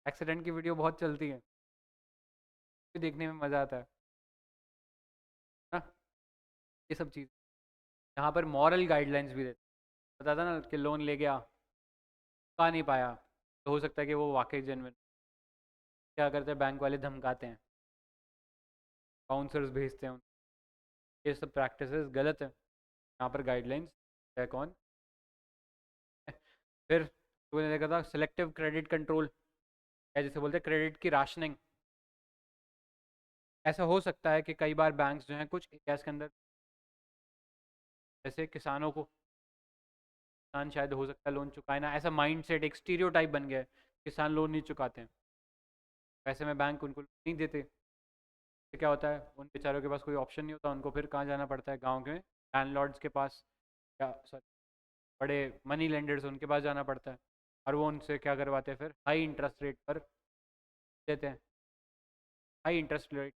एक्सीडेंट की वीडियो बहुत चलती है, देखने में मज़ा आता है ना। ये सब चीज़ यहाँ पर मॉरल गाइडलाइंस भी देते। बताता ना कि लोन ले गया, चुका नहीं पाया, तो हो सकता है कि वो वाकई जेन्युइन। क्या करते हैं बैंक वाले? धमकाते हैं, बाउंसर्स भेजते हैं। ये सब प्रैक्टिसेस गलत है। यहाँ पर गाइडलाइंस है कौन? फिर तूने देखा था सिलेक्टिव क्रेडिट कंट्रोल, या जिसे बोलते हैं क्रेडिट की राशनिंग। ऐसा हो सकता है कि कई बार बैंक्स जो हैं कुछ एरियाज के अंदर, जैसे किसानों को, किसान शायद हो सकता है लोन चुकाए ना, ऐसा माइंड सेट एक स्टीरियोटाइप बन गया है, किसान लोन नहीं चुकाते हैं, ऐसे में बैंक उनको नहीं देते। तो क्या होता है, उन बेचारों के पास कोई ऑप्शन नहीं होता, उनको फिर कहाँ जाना पड़ता है? गाँव के लैंडलॉर्ड्स के पास, या सॉरी बड़े मनी लेंडर्स उनके पास जाना पड़ता है। और वो उनसे क्या करवाते हैं? फिर हाई इंटरेस्ट रेट पर देते हैं। हाई इंटरेस्ट रेट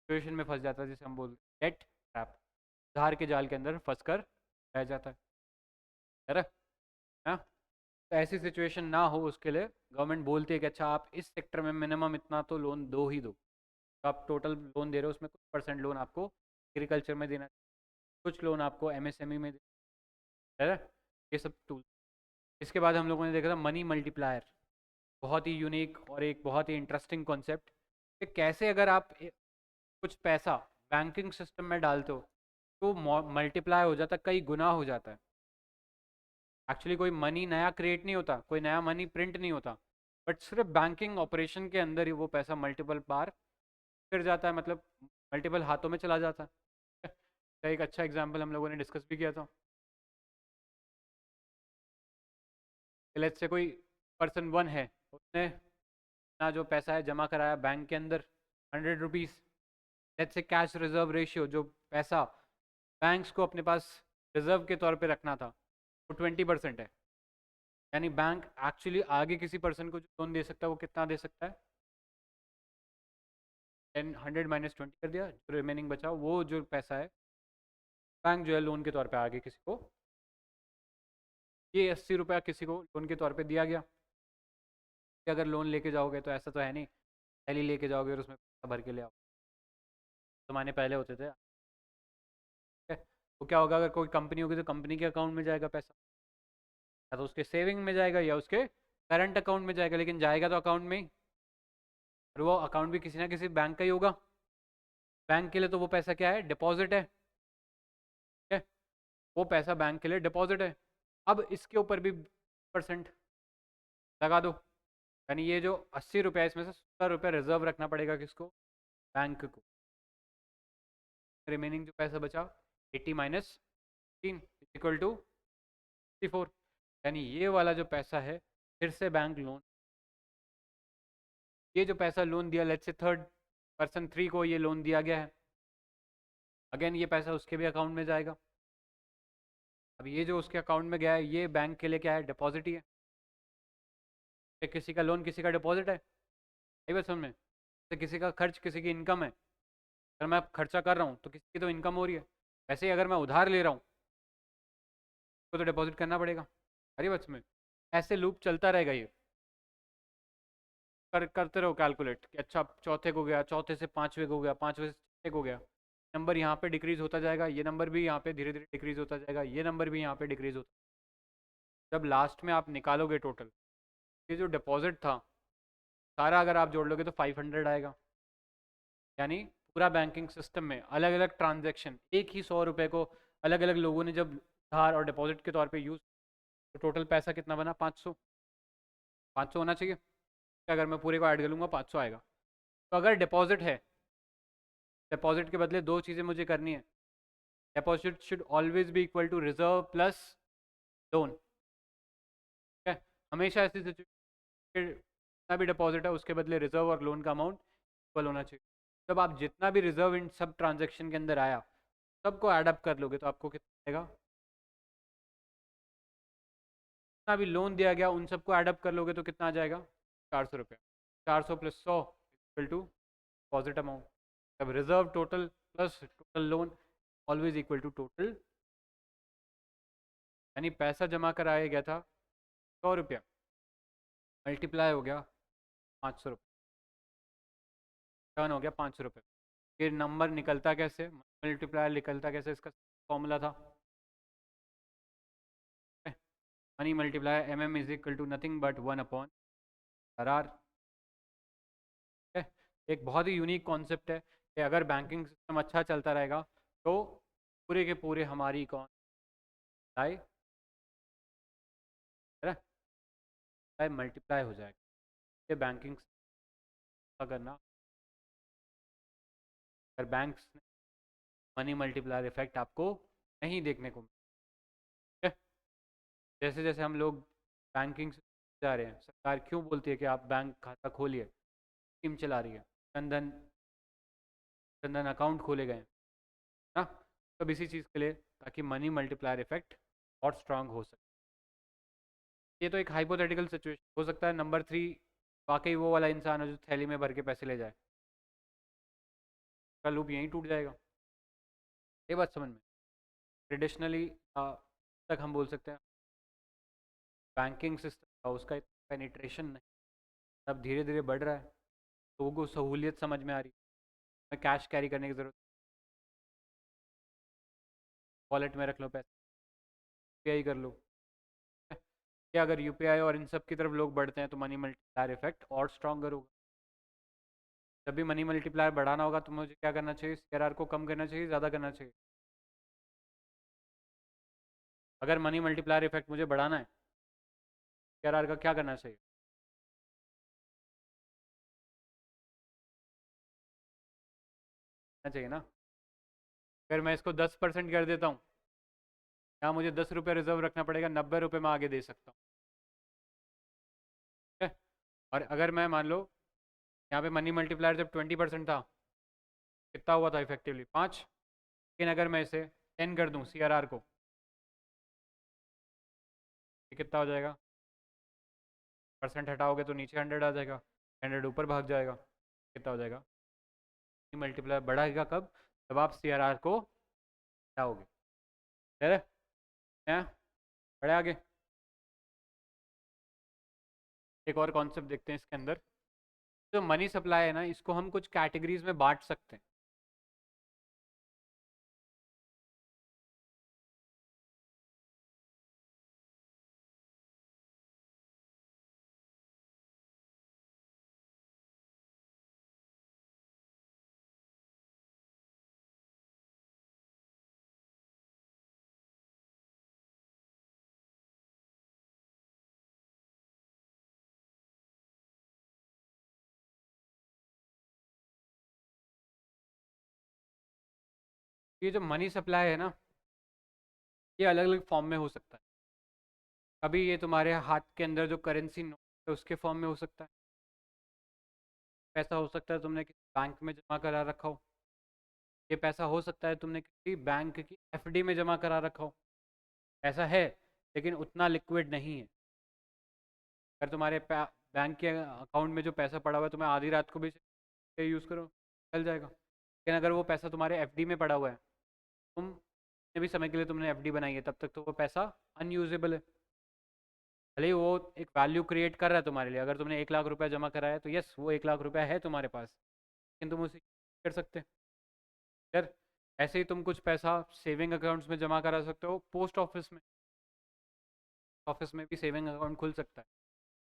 सिचुएशन में फंस जाता है, जिसे हम बोलते हैं डेट ट्रैप, धार के जाल के अंदर फंस कर रह जाता है ना। हाँ? तो ऐसी सिचुएशन ना हो उसके लिए गवर्नमेंट बोलती है कि अच्छा आप इस सेक्टर में मिनिमम इतना तो लोन दो ही दो। तो आप टोटल लोन दे रहे हो उसमें कुछ परसेंट लोन आपको एग्रीकल्चर में देना, कुछ लोन आपको एमएसएमई में देना, है ना। ये सब टूल। इसके बाद हम लोगों ने देखा था मनी मल्टीप्लायर, बहुत ही यूनिक और एक बहुत ही इंटरेस्टिंग कॉन्सेप्ट, कि कैसे अगर आप कुछ पैसा बैंकिंग सिस्टम में डालते हो तो मल्टीप्लाई हो जाता है, कई गुना हो जाता है। एक्चुअली कोई मनी नया क्रिएट नहीं होता, कोई नया मनी प्रिंट नहीं होता, बट सिर्फ बैंकिंग ऑपरेशन के अंदर ही वो पैसा मल्टीपल बार फिर जाता है, मतलब मल्टीपल हाथों में चला जाता है। तो एक अच्छा एग्जांपल हम लोगों ने डिस्कस भी किया था। लेट्स से कोई पर्सन वन है, उसने अपना जो पैसा है जमा कराया बैंक के अंदर 100 rupees. Let's say cash reserve ratio, जो पैसा बैंक्स को अपने पास रिजर्व के तौर पे रखना था, वो 20% है। यानी बैंक एक्चुअली आगे किसी पर्सन को जो लोन दे सकता है वो कितना दे सकता है, 100 माइनस 20 कर दिया, जो रिमेनिंग बचा वो जो पैसा है बैंक जो है लोन के तौर पे आगे किसी को, ये 80 रुपया किसी को लोन के तौर पे दिया गया। कि अगर लोन लेके जाओगे तो ऐसा तो है नहीं पहले ही लेके जाओगे और उसमें पैसा भर के ले आओ, जमाने पहले होते थे। ठीक है, तो क्या होगा, अगर कोई कंपनी होगी तो कंपनी के अकाउंट में जाएगा पैसा, या तो उसके सेविंग में जाएगा या उसके करंट अकाउंट में जाएगा, लेकिन जाएगा तो अकाउंट में ही, और वो अकाउंट भी किसी ना किसी बैंक का ही होगा। बैंक के लिए तो वो पैसा क्या है, डिपॉजिट है। ठीक है, वो पैसा बैंक के लिए डिपॉजिट है। अब इसके ऊपर भी परसेंट लगा दो, यानी ये जो 80 रुपया इसमें से 70 रुपया रिजर्व रखना पड़ेगा किसको, बैंक को। रिमेनिंग जो पैसा बचा 80 माइनस 3 इक्वल टू 64, यानी ये वाला जो पैसा है फिर से बैंक लोन, ये जो पैसा लोन दिया लेट्स से थर्ड पर्सन 3 को ये लोन दिया गया है, अगेन ये पैसा उसके भी अकाउंट में जाएगा। अब ये जो उसके अकाउंट में गया है ये बैंक के लिए क्या है, डिपॉजिट ही है। किसी का लोन किसी का डिपॉजिट है, सही बात समझ में। तो किसी का खर्च किसी की इनकम है, अगर मैं खर्चा कर रहा हूँ तो किसी की तो इनकम हो रही है। वैसे ही अगर मैं उधार ले रहा हूँ तो डिपॉजिट करना पड़ेगा, अरे बस में ऐसे लूप चलता रहेगा ये, करते रहो कैलकुलेट कि अच्छा चौथे को गया, चौथे से पाँचवें को गया, पाँचवें से छठे को गया, नंबर यहाँ पे डिक्रीज होता जाएगा, ये नंबर भी यहाँ पे धीरे धीरे डिक्रीज होता जाएगा, ये नंबर भी यहाँ पे डिक्रीज होता, जब लास्ट में आप निकालोगे टोटल ये जो डिपॉजिट था सारा अगर आप जोड़ लोगे तो 500 आएगा। यानी पूरा बैंकिंग सिस्टम में अलग अलग ट्रांजैक्शन एक ही 100 रुपये को अलग अलग लोगों ने जब उधार और डिपॉजिट के तौर पे यूज़, तो टोटल पैसा कितना बना, 500। 500 होना चाहिए, अगर मैं पूरे को ऐड कर लूँगा 500 आएगा। तो अगर डिपॉजिट है, डिपॉजिट के बदले दो चीज़ें मुझे करनी है, deposit should always be equal to reserve plus loan. ठीक है, हमेशा ऐसी सिचुएशन जितना भी डिपॉजिट है उसके बदले रिजर्व और लोन का अमाउंट इक्वल होना चाहिए। जब आप जितना भी रिजर्व इन सब ट्रांजेक्शन के अंदर आया सबको एडअप कर लोगे तो आपको कितना आएगा, जितना भी लोन दिया गया उन सबको एडअप कर लोगे तो कितना आ जाएगा, 400 रुपया। 400 plus 100 equal to deposit amount. अब reserve total plus total loan always equal to total, यानी पैसा जमा कराया गया था 100 रुपया, मल्टीप्लाई हो गया 500 रुपये, टर्न हो गया 500 रुपये। फिर नंबर निकलता कैसे, मल्टीप्लायर निकलता कैसे, इसका फॉर्मूला था money multiplier M M is equal to nothing but 1/RR। एक बहुत ही यूनिक कॉन्सेप्ट है कि अगर बैंकिंग सिस्टम अच्छा चलता रहेगा तो पूरे के पूरे हमारी इकोनॉमी है ना मल्टीप्लाई हो जाएगा। ये बैंकिंग करना, अगर बैंक्स मनी मल्टीप्लायर इफेक्ट आपको नहीं देखने को मिले। जैसे जैसे हम लोग बैंकिंग से जा रहे हैं, सरकार क्यों बोलती है कि आप बैंक खाता खोलिए, स्कीम चला रही है, जनधन जनधन अकाउंट खोले गए ना, सब इसी चीज़ के लिए ताकि मनी मल्टीप्लायर इफेक्ट और स्ट्रांग हो सके। ये तो एक हाइपोथेटिकल सिचुएशन हो सकता है, नंबर 3 वाकई वो वाला इंसान है जो थैली में भर के पैसे ले जाए, का लूप यहीं टूट जाएगा। ये बात समझ में, ट्रेडिशनली तक हम बोल सकते हैं बैंकिंग सिस्टम का उसका पेनिट्रेशन नहीं, अब धीरे धीरे बढ़ रहा है, लोगों को सहूलियत समझ में आ रही है, मैं कैश कैरी करने की ज़रूरत, वॉलेट में रख लो पैसे, यूपीआई कर लो। क्या अगर यूपीआई और इन सब की तरफ लोग बढ़ते हैं तो मनी मल्टीप्लायर इफेक्ट और स्ट्रॉन्गर होगा। जब भी मनी मल्टीप्लायर बढ़ाना होगा तो मुझे क्या करना चाहिए, सीआरआर को कम करना चाहिए, ज़्यादा करना चाहिए। अगर मनी मल्टीप्लायर इफेक्ट मुझे बढ़ाना है सीआरआर का क्या करना चाहिए, करना चाहिए ना। अगर मैं इसको 10% कर देता हूँ, यहाँ मुझे 10 रुपये रिजर्व रखना पड़ेगा, 90 रुपये में आगे दे सकता हूँ। ठीक है, और अगर मैं मान लो यहाँ पे मनी मल्टीप्लायर जब 20% था कितना हुआ था इफेक्टिवली 5, लेकिन अगर मैं इसे 10 कर दूँ सीआरआर को, ये कितना हो जाएगा परसेंट हटाओगे तो नीचे 100 आ जाएगा, 100 ऊपर भाग जाएगा, कितना हो जाएगा, मल्टीप्लाई बढ़ाएगा कब, जब आप CRR को हटाओगे। है हैं? बढ़े आगे। एक और कॉन्सेप्ट देखते हैं इसके अंदर। जो मनी सप्लाई है ना, इसको हम कुछ कैटेगरीज में बांट सकते हैं। ये जो मनी सप्लाई है ना, ये अलग अलग फॉर्म में हो सकता है। अभी ये तुम्हारे हाथ के अंदर जो करेंसी नोट है उसके फॉर्म में हो सकता है, पैसा हो सकता है तुमने किसी बैंक में जमा करा रखा हो, ये पैसा हो सकता है तुमने किसी बैंक की FD में जमा करा रखा हो। ऐसा है, लेकिन उतना लिक्विड नहीं है। अगर तुम्हारे बैंक के अकाउंट में जो पैसा पड़ा हुआ है, तुम्हें आधी रात को भी यूज़ करो, चल जाएगा। लेकिन अगर वो पैसा तुम्हारे FD में पड़ा हुआ है, तुम जितने भी समय के लिए तुमने FD बनाई है, तब तक तो वो पैसा अनयूजेबल है। भले ही वो एक वैल्यू क्रिएट कर रहा है तुम्हारे लिए। अगर तुमने 1 लाख रुपया जमा कराया है, तो यस, वो 1 लाख रुपया है तुम्हारे पास, लेकिन तुम उसे कर सकते फिर। ऐसे ही तुम कुछ पैसा सेविंग अकाउंट्स में जमा करा सकते हो। पोस्ट ऑफिस में, ऑफिस में भी सेविंग अकाउंट खुल सकता है,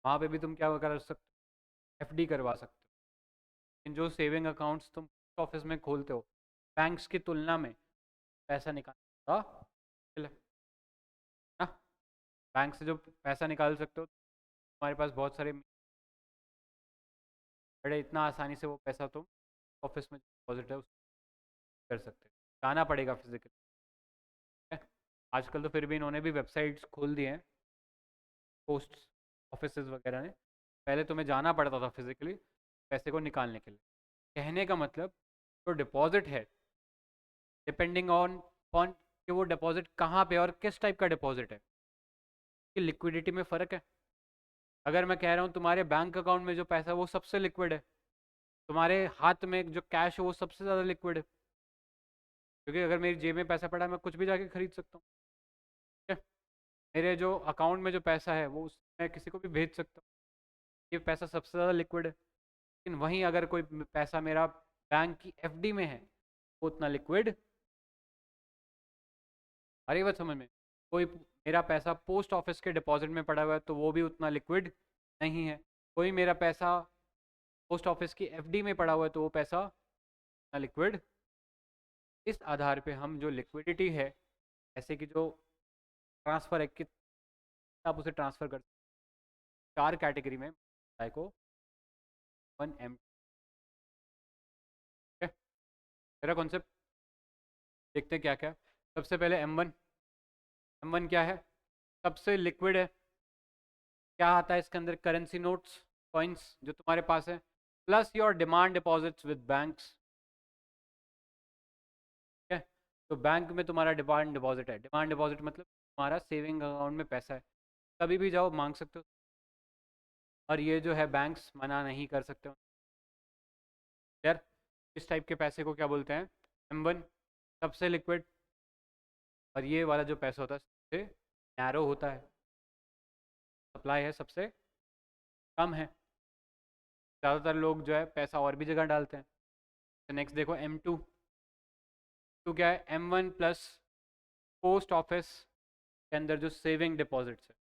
वहाँ पे भी तुम क्या कर सकते हो, FD करवा सकते हो। लेकिन जो सेविंग अकाउंट्स तुम पोस्ट ऑफिस में खोलते हो, बैंक्स की तुलना में पैसा निकालने का मुश्किल है ना। बैंक से जो पैसा निकाल सकते हो, तुम्हारे पास बहुत सारे बड़े, इतना आसानी से वो पैसा तुम ऑफिस में डिपॉजिट है कर सकते हो, जाना पड़ेगा फिजिकली। आजकल तो फिर भी इन्होंने भी वेबसाइट्स खोल दिए हैं पोस्ट ऑफिस वगैरह ने। पहले तुम्हें जाना पड़ता था फिजिकली पैसे को निकालने के लिए। कहने का मतलब, जो डिपॉजिट है, डिपेंडिंग ऑन ऑन कि वो डिपॉजिट कहाँ पे और किस टाइप का डिपॉजिट है, कि लिक्विडिटी में फ़र्क है। अगर मैं कह रहा हूँ तुम्हारे बैंक अकाउंट में जो पैसा है वो सबसे लिक्विड है, तुम्हारे हाथ में जो कैश है वो सबसे ज़्यादा लिक्विड है, क्योंकि अगर मेरी जेब में पैसा पड़ा है, मैं कुछ भी जाके खरीद सकता हूँ। ठीक है? मेरे जो अकाउंट में जो पैसा है वो मैं किसी को भी भेज सकता हूँ, ये पैसा सबसे ज़्यादा लिक्विड है। लेकिन वहीं अगर कोई पैसा मेरा बैंक की FD में है, वो उतना लिक्विड, अरे बात समझ में, कोई मेरा पैसा पोस्ट ऑफिस के डिपॉजिट में पड़ा हुआ है, तो वो भी उतना लिक्विड नहीं है। कोई मेरा पैसा पोस्ट ऑफिस की FD में पड़ा हुआ है, तो वो पैसा उतना लिक्विड। इस आधार पे हम जो लिक्विडिटी है, ऐसे कि जो ट्रांसफ़र है, कि आप उसे ट्रांसफ़र कर, 4 कैटेगरी में को 1M। ठीक है, मेरा कॉन्सेप्ट देखते हैं क्या क्या। सबसे पहले M1 क्या है, सबसे लिक्विड है। क्या आता है इसके अंदर, करेंसी नोट्स, कॉइन्स जो तुम्हारे पास है, plus your demand deposits with banks. ठीक है, तो बैंक में तुम्हारा डिमांड डिपॉजिट है। डिमांड डिपॉजिट मतलब तुम्हारा सेविंग अकाउंट में पैसा है, कभी भी जाओ मांग सकते हो, और ये जो है बैंक्स मना नहीं कर सकते हो। यार, इस टाइप के पैसे को क्या बोलते हैं, M1, सबसे लिक्विड। और ये वाला जो पैसा होता है सबसे नैरो होता है, सप्लाई है सबसे कम है। ज़्यादातर लोग जो है पैसा और भी जगह डालते हैं। तो नेक्स्ट देखो M2। तो क्या है, M1 प्लस पोस्ट ऑफिस के अंदर जो सेविंग डिपॉजिट्स है।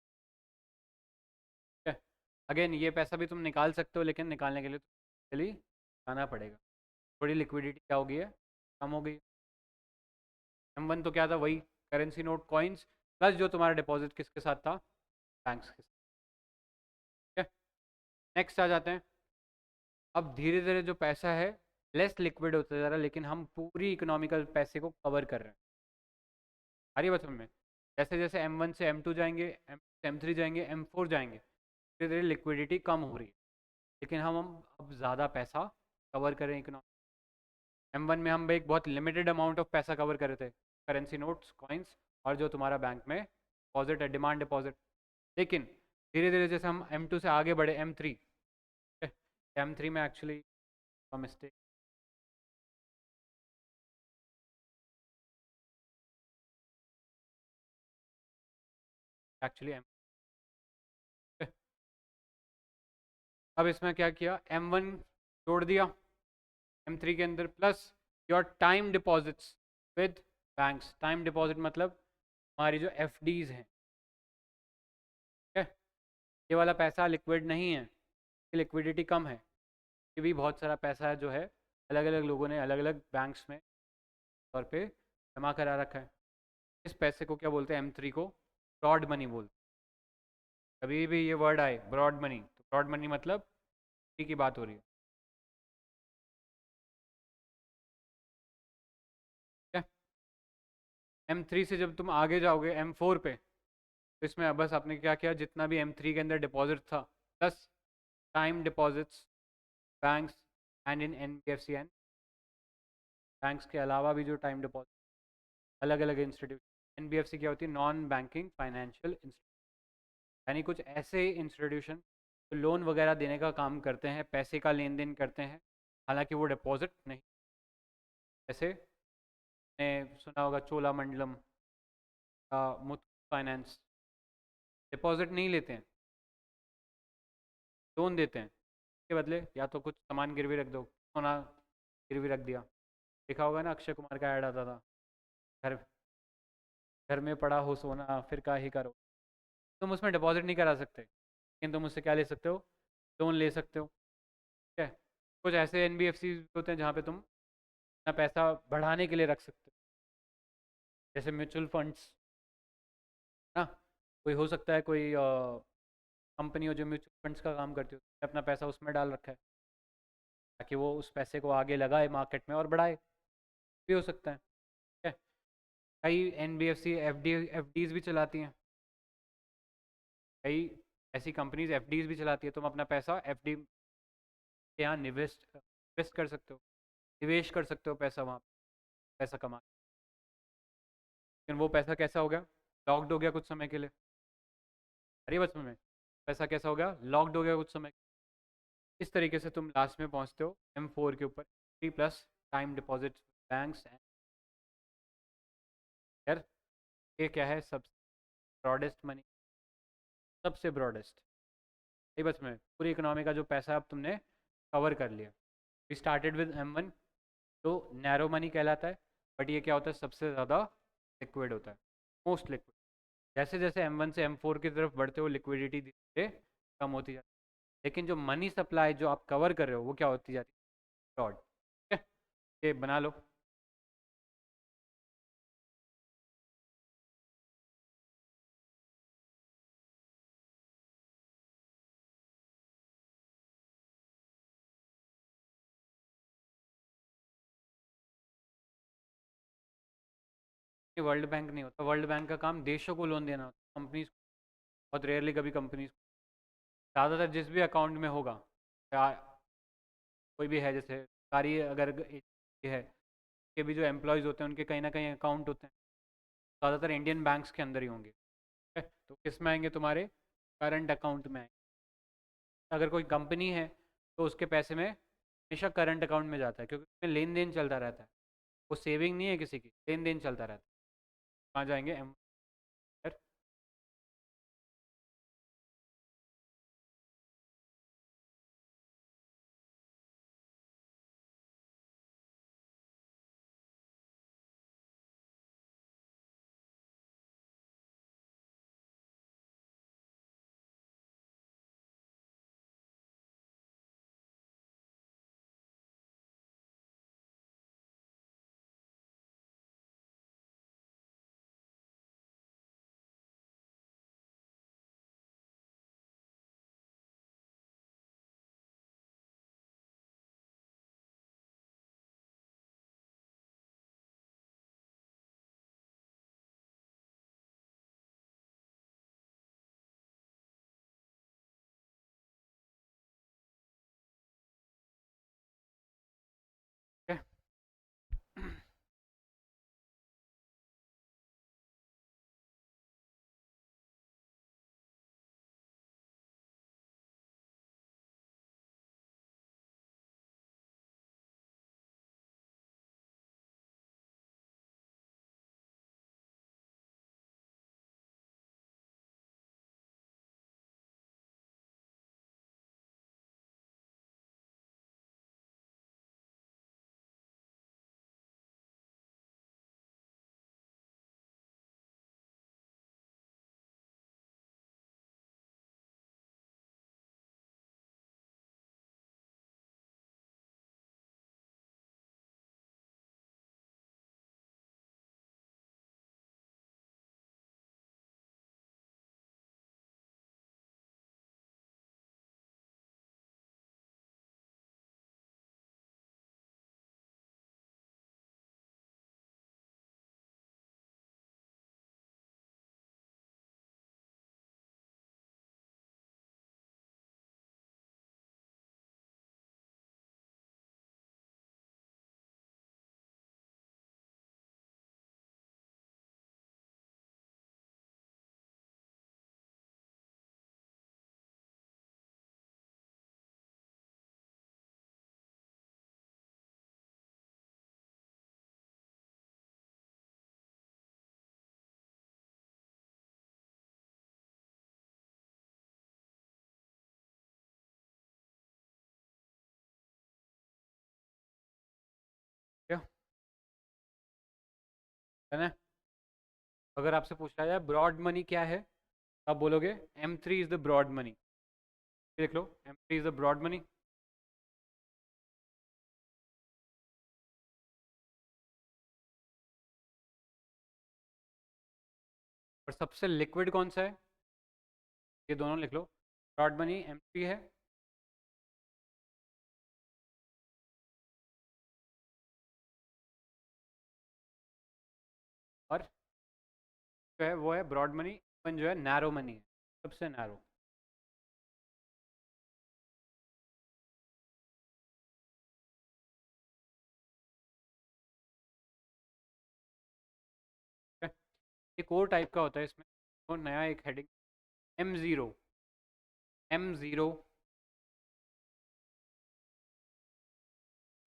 ठीक है, अगेन ये पैसा भी तुम निकाल सकते हो, लेकिन निकालने के लिए तो चलिए आना पड़ेगा। थोड़ी लिक्विडिटी क्या हो गई है, कम हो गई। M1 तो क्या था, वही करेंसी नोट, कॉइन्स, प्लस जो तुम्हारा डिपॉजिट किसके साथ था, बैंक्स के साथ। ठीक है, नेक्स्ट आ जाते हैं। अब धीरे धीरे जो पैसा है लेस लिक्विड होता जा रहा है, लेकिन हम पूरी इकोनॉमिकल पैसे को कवर कर रहे हैं। आ रही है बात समझ में। जैसे जैसे M1 से M2 जाएंगे, M3 जाएंगे, M4 जाएंगे, धीरे धीरे लिक्विडिटी कम हो रही है, लेकिन हम अब ज़्यादा पैसा कवर करें इकोनॉमी। M1 में हम एक बहुत लिमिटेड अमाउंट ऑफ पैसा कवर कर रहे थे, करेंसी नोट्स, कॉइन्स, और जो तुम्हारा बैंक में डिपॉजिट है, डिमांड डिपॉजिट। लेकिन धीरे धीरे जैसे हम M2 से आगे बढ़े M3, M3 में एक्चुअली मिस्टेक, एक्चुअली अब इसमें क्या किया, M1 जोड़ दिया M3 के अंदर, plus your time deposits with banks. Time deposit मतलब हमारी जो FDs हैं, ठीक है, ये वाला पैसा लिक्विड नहीं है, लिक्विडिटी कम है, ये भी बहुत सारा पैसा है जो है अलग अलग लोगों ने अलग अलग बैंक्स में तौर पे जमा करा रखा है। इस पैसे को क्या बोलते हैं, M3 को ब्रॉड मनी बोलते हैं। कभी भी ये वर्ड आए ब्रॉड मनी, तो ब्रॉड मनी मतलब इसी की बात हो रही है, ठीक है। M3 से जब तुम आगे जाओगे M4 पे, तो इसमें बस आपने क्या किया, जितना भी M3 के अंदर डिपॉजिट था plus time deposits banks and in NBFC and banks के अलावा भी जो टाइम डिपॉजिट अलग अलग इंस्टीट्यूशन, NBFC क्या होती है, नॉन बैंकिंग फाइनेंशियल इंस्टीट्यूशन, यानी कुछ ऐसे इंस्टीट्यूशन जो लोन वगैरह देने का काम करते हैं, पैसे का लेन देन करते हैं, हालांकि वो डिपॉजिट नहीं। जैसे ने सुना होगा चोलामंडलम, मुथूट फाइनेंस, डिपॉजिट नहीं लेते हैं, लोन देते हैं, के बदले या तो कुछ सामान गिरवी रख दो, सोना गिरवी रख दिया, देखा होगा ना, अक्षय कुमार का ऐड आता था, घर घर में पड़ा हो सोना फिर का ही करो। तुम उसमें डिपॉजिट नहीं करा सकते, लेकिन तुम उससे क्या ले सकते हो, लोन ले सकते हो, ठीक है। कुछ ऐसे NBFC होते हैं जहाँ पे तुम अपना पैसा बढ़ाने के लिए रख सकते हो, जैसे म्यूचुअल फंड्स ना, कोई हो सकता है कोई कंपनी हो जो म्यूचुअल फंड्स का काम करती हो, उसने अपना पैसा उसमें डाल रखा है ताकि वो उस पैसे को आगे लगाए मार्केट में और बढ़ाए, भी हो सकता है, ठीक है। कई NBFC FDs भी चलाती हैं, कई ऐसी कंपनीज FDs भी चलाती है, तुम अपना पैसा FD के यहाँ इन्वेस्ट कर सकते हो, निवेश कर सकते हो पैसा वहाँ, पैसा कमा, लेकिन वो पैसा कैसा हो गया, लॉक्ड हो गया कुछ समय के लिए, अरे बचपन में पैसा कैसा हो गया, लॉक्ड हो गया कुछ समय। इस तरीके से तुम लास्ट में पहुँचते हो M4 के ऊपर, 3+ टाइम डिपॉजिट बैंक्स। यार ये क्या है, सबसे ब्रॉडेस्ट मनी, सबसे ब्रॉडेस्ट, ये बस में पूरी इकोनॉमी का जो पैसा अब तुमने कवर कर लिया। वी स्टार्टेड विद M1, तो नैरो मनी कहलाता है, बट ये क्या होता है, सबसे ज़्यादा लिक्विड होता है, मोस्ट लिक्विड। जैसे जैसे M1 से M4 की तरफ बढ़ते हो, लिक्विडिटी धीरे कम होती जाती है, लेकिन जो मनी सप्लाई जो आप कवर कर रहे हो वो क्या होती जाती है, ब्रॉड, ठीक है। ये बना लो। वर्ल्ड बैंक नहीं होता, वर्ल्ड बैंक का काम देशों को लोन देना होता है, कंपनीज, बहुत रेयरली कभी कंपनीज, ज़्यादातर जिस भी अकाउंट में होगा, या कोई भी है जैसे सारी अगर ये है के भी जो एम्प्लॉयज़ होते हैं उनके कहीं ना कहीं अकाउंट होते हैं, ज़्यादातर इंडियन बैंक्स के अंदर ही होंगे, ठीक है? तो किस में आएंगे, तुम्हारे करंट अकाउंट में आएंगे। अगर कोई कंपनी है तो उसके पैसे में हमेशा करंट अकाउंट में जाता है, क्योंकि उसमें लेन देन चलता रहता है, वो सेविंग नहीं है किसी की, लेन देन चलता रहता है। कहाँ जाएंगे है ना। अगर आपसे पूछा जाए ब्रॉड मनी क्या है, आप बोलोगे M3 is the broad money. देख लो, M3 is the broad money. और सबसे लिक्विड कौन सा है, ये दोनों लिख लो। ब्रॉड मनी M3 है, और जो है वो है ब्रॉड मनी। अपन जो है नैरो मनी है, सबसे नैरो। एक और टाइप का होता है इसमें, और नया एक हेडिंग, M0। M0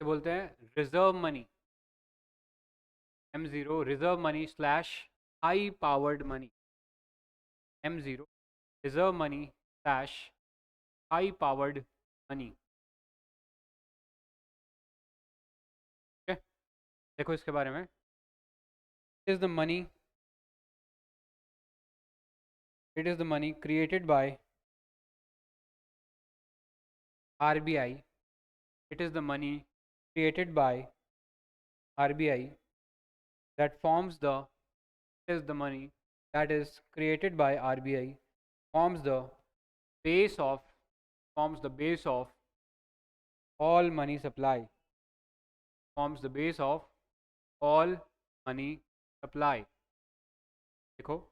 बोलते हैं reserve money. M0 reserve money slash high powered money. M0 reserve money slash high powered money. ठीक है, देखो इसके बारे में। Is the money, it is the money created by RBI. It is the money created by RBI that forms the, is the money that is created by RBI forms the base of, forms the base of all money supply, forms the base of all money supply। देखो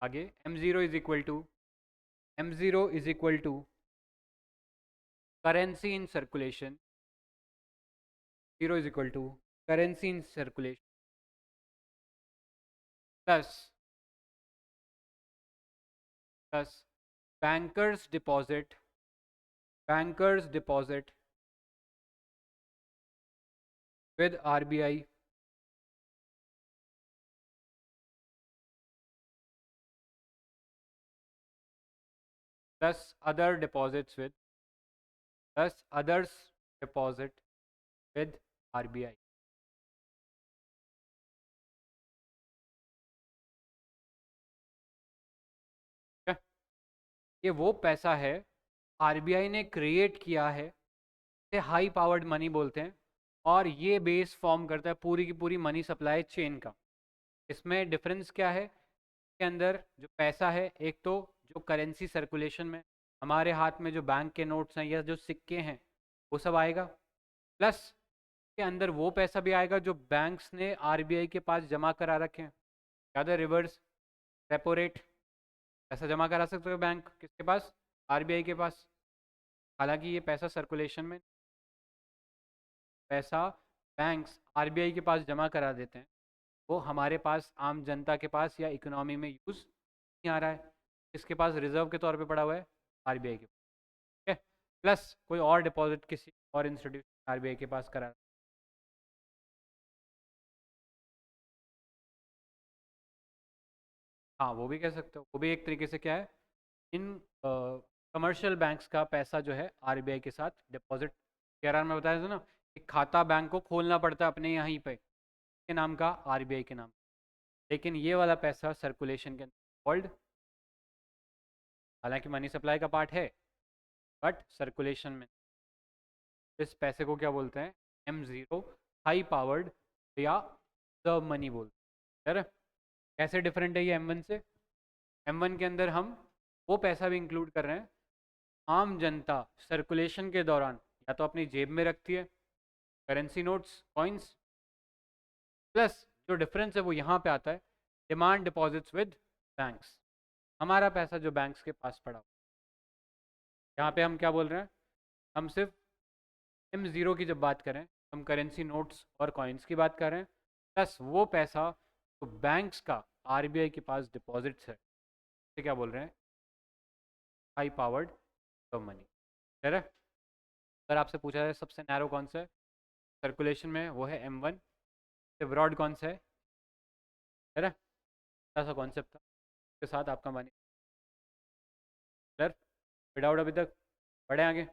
आगे, M0 is equal to, M0 is equal to currency in circulation, 0 is equal to currency in circulation plus, plus bankers deposit, bankers deposit with RBI plus other deposits with, plus others deposit with RBI। ठीक है? ये वो पैसा है RBI ने क्रिएट किया है, इसे हाई पावर्ड मनी बोलते हैं, और ये बेस फॉर्म करता है पूरी की पूरी मनी सप्लाई चेन का। इसमें डिफरेंस क्या है, के अंदर जो पैसा है, एक तो जो करेंसी सर्कुलेशन में हमारे हाथ में जो बैंक के नोट्स हैं या जो सिक्के हैं वो सब आएगा, प्लस के अंदर वो पैसा भी आएगा जो बैंक्स ने आरबीआई के पास जमा करा रखे हैं। याद है, रिवर्स रेपो रेट, पैसा जमा करा सकते हो बैंक किसके पास, आरबीआई के पास। हालांकि ये पैसा सर्कुलेशन में, पैसा बैंक्स आरबीआई के पास जमा करा देते हैं, वो हमारे पास आम जनता के पास या इकोनॉमी में यूज़ नहीं आ रहा है, इसके पास रिजर्व के तौर पे पड़ा हुआ है आरबीआई के पास। ठीक है, प्लस कोई और डिपॉजिट किसी और इंस्टीट्यूशन आरबीआई के पास करा। हाँ वो भी कह सकते हो, वो भी एक तरीके से क्या है, इन कमर्शियल बैंक्स का पैसा जो है आरबीआई के साथ डिपॉजिट, कह रहा मैं बताया था ना, एक खाता बैंक को खोलना पड़ता है अपने यहीं पे के नाम का, आरबीआई के नाम। लेकिन ये वाला पैसा सर्कुलेशन के अंदर होल्ड, हालांकि मनी सप्लाई का पार्ट है बट सर्कुलेशन में, इस पैसे को क्या बोलते हैं, M0 हाई पावर्ड या द मनी बोलते हैं। कैसे डिफरेंट है ये M1 से, M1 के अंदर हम वो पैसा भी इंक्लूड कर रहे हैं आम जनता सर्कुलेशन के दौरान या तो अपनी जेब में रखती है, करेंसी नोट्स कॉइन्स, प्लस जो डिफरेंस है वो यहाँ पे आता है, डिमांड डिपॉजिट्स विद बैंक्स, हमारा पैसा जो बैंक्स के पास पड़ा। यहाँ पे हम क्या बोल रहे हैं, हम सिर्फ M0 की जब बात करें, हम करेंसी नोट्स और कॉइन्स की बात कर रहे हैं, प्लस वो पैसा तो बैंक्स का आरबीआई के पास डिपॉजिट्स है, तो क्या बोल रहे हैं, हाई पावर्ड मनी। है। अगर आपसे पूछा जाए सबसे नैरो कौन सा है सर्कुलेशन में, वो है M1। से ब्रॉड कौन सा है ना, ऐसा कॉन्सेप्ट था, उसके साथ आपका मनी। क्लियर, विदाउट अभी तक बढ़े आगे।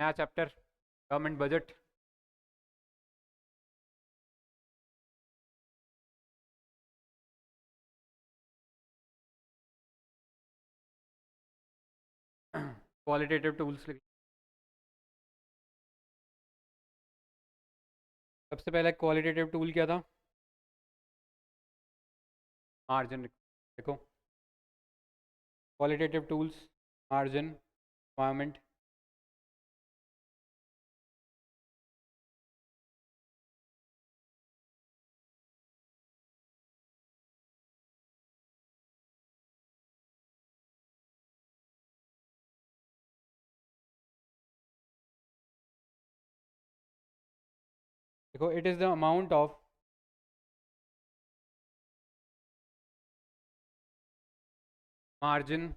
नया chapter, government budget. Qualitative tools. सबसे पहला क्वालिटेटिव टूल क्या था? मार्जिन। देखो, क्वालिटेटिव टूल्स, मार्जिन, रिक्वायरमेंट। देखो, it is the amount of margin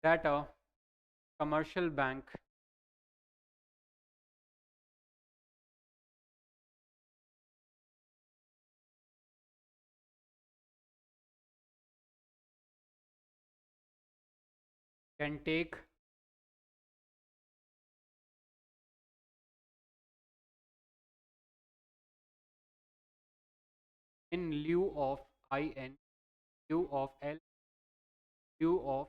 that a commercial bank can take in lieu of IN, lieu of L, lieu of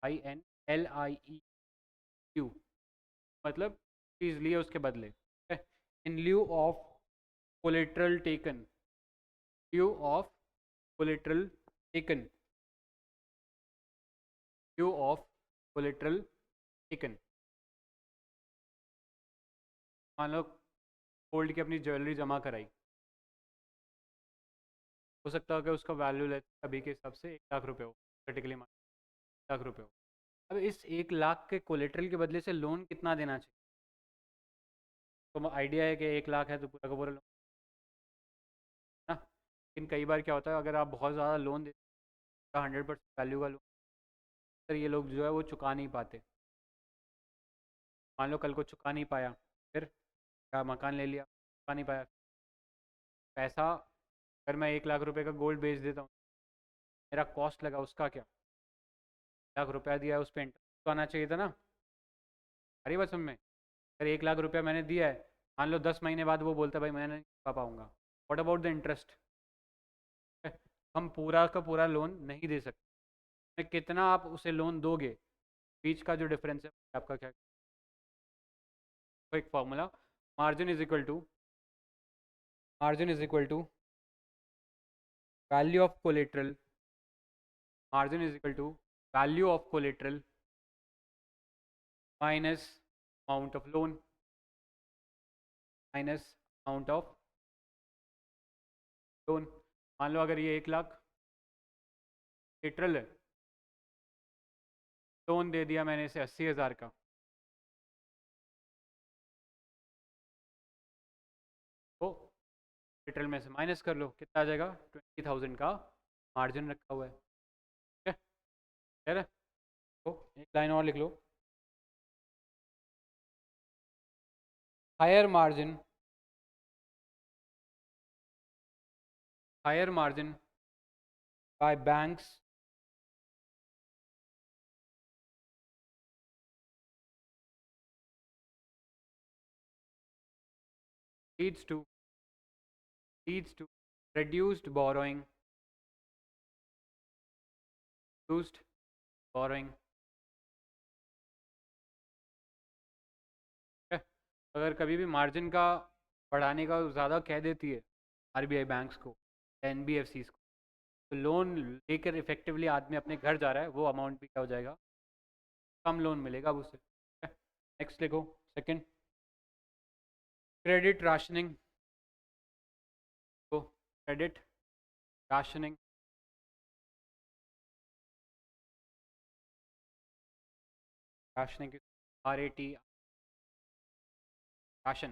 IN, LIEU, मतलब चीज़ लिए उसके बदले। इन lieu of collateral taken, lieu of collateral taken, lieu of collateral taken। मान लो गोल्ड की अपनी ज्वेलरी जमा कराई, हो सकता है कि उसका वैल्यू ले अभी के हिसाब से 1 लाख रुपए हो, प्रैक्टिकली 1 लाख रुपए हो। अब इस 1 लाख के कोलेट्रल के बदले से लोन कितना देना चाहिए? तो आइडिया है कि 1 लाख है तो पूरा का पूरा लोन ना। लेकिन कई बार क्या होता है, अगर आप बहुत ज़्यादा लोन देते 100% वैल्यू का लोन, तो ये लोग जो है वो चुका नहीं पाते। मान लो कल को चुका नहीं पाया, फिर क्या, मकान ले लिया, चुका नहीं पाया पैसा। अगर मैं 1 लाख रुपए का गोल्ड बेच देता हूँ, मेरा कॉस्ट लगा उसका क्या, 1 लाख रुपया दिया है, उस पर इंटरेस्ट तो आना चाहिए था ना। अरे बस में, अगर 1 लाख रुपया मैंने दिया है, मान लो 10 महीने बाद वो बोलता है भाई मैं नहीं चुका पाऊंगा, व्हाट अबाउट द इंटरेस्ट? हम पूरा का पूरा लोन नहीं दे सकते। मैं कितना आप उसे लोन दोगे, बीच का जो डिफरेंस है आपका क्या। तो एक formula, margin is equal to, margin is equal to value of collateral, margin is equal to value of collateral minus amount of loan, minus amount of loan. मान लो अगर ये 1 लाख कोलेट्रल है, लोन दे दिया मैंने इसे 80,000 का, तो कोलेट्रल में से माइनस कर लो, कितना आ जाएगा? 20,000 का मार्जिन रखा हुआ है। ठीक है, तो एक लाइन और लिख लो, higher margin, higher margin by banks leads to, leads to reduced borrowing, reduced borrowing। अगर कभी भी मार्जिन का बढ़ाने का ज़्यादा कह देती है आरबीआई बैंक्स को, एनबीएफसीज को, तो लोन लेकर इफेक्टिवली आदमी अपने घर जा रहा है, वो अमाउंट भी क्या हो जाएगा, कम लोन मिलेगा अब उसे। नेक्स्ट लिखो, सेकंड, क्रेडिट राशनिंग को, credit rationing, rationing, RAT, ration,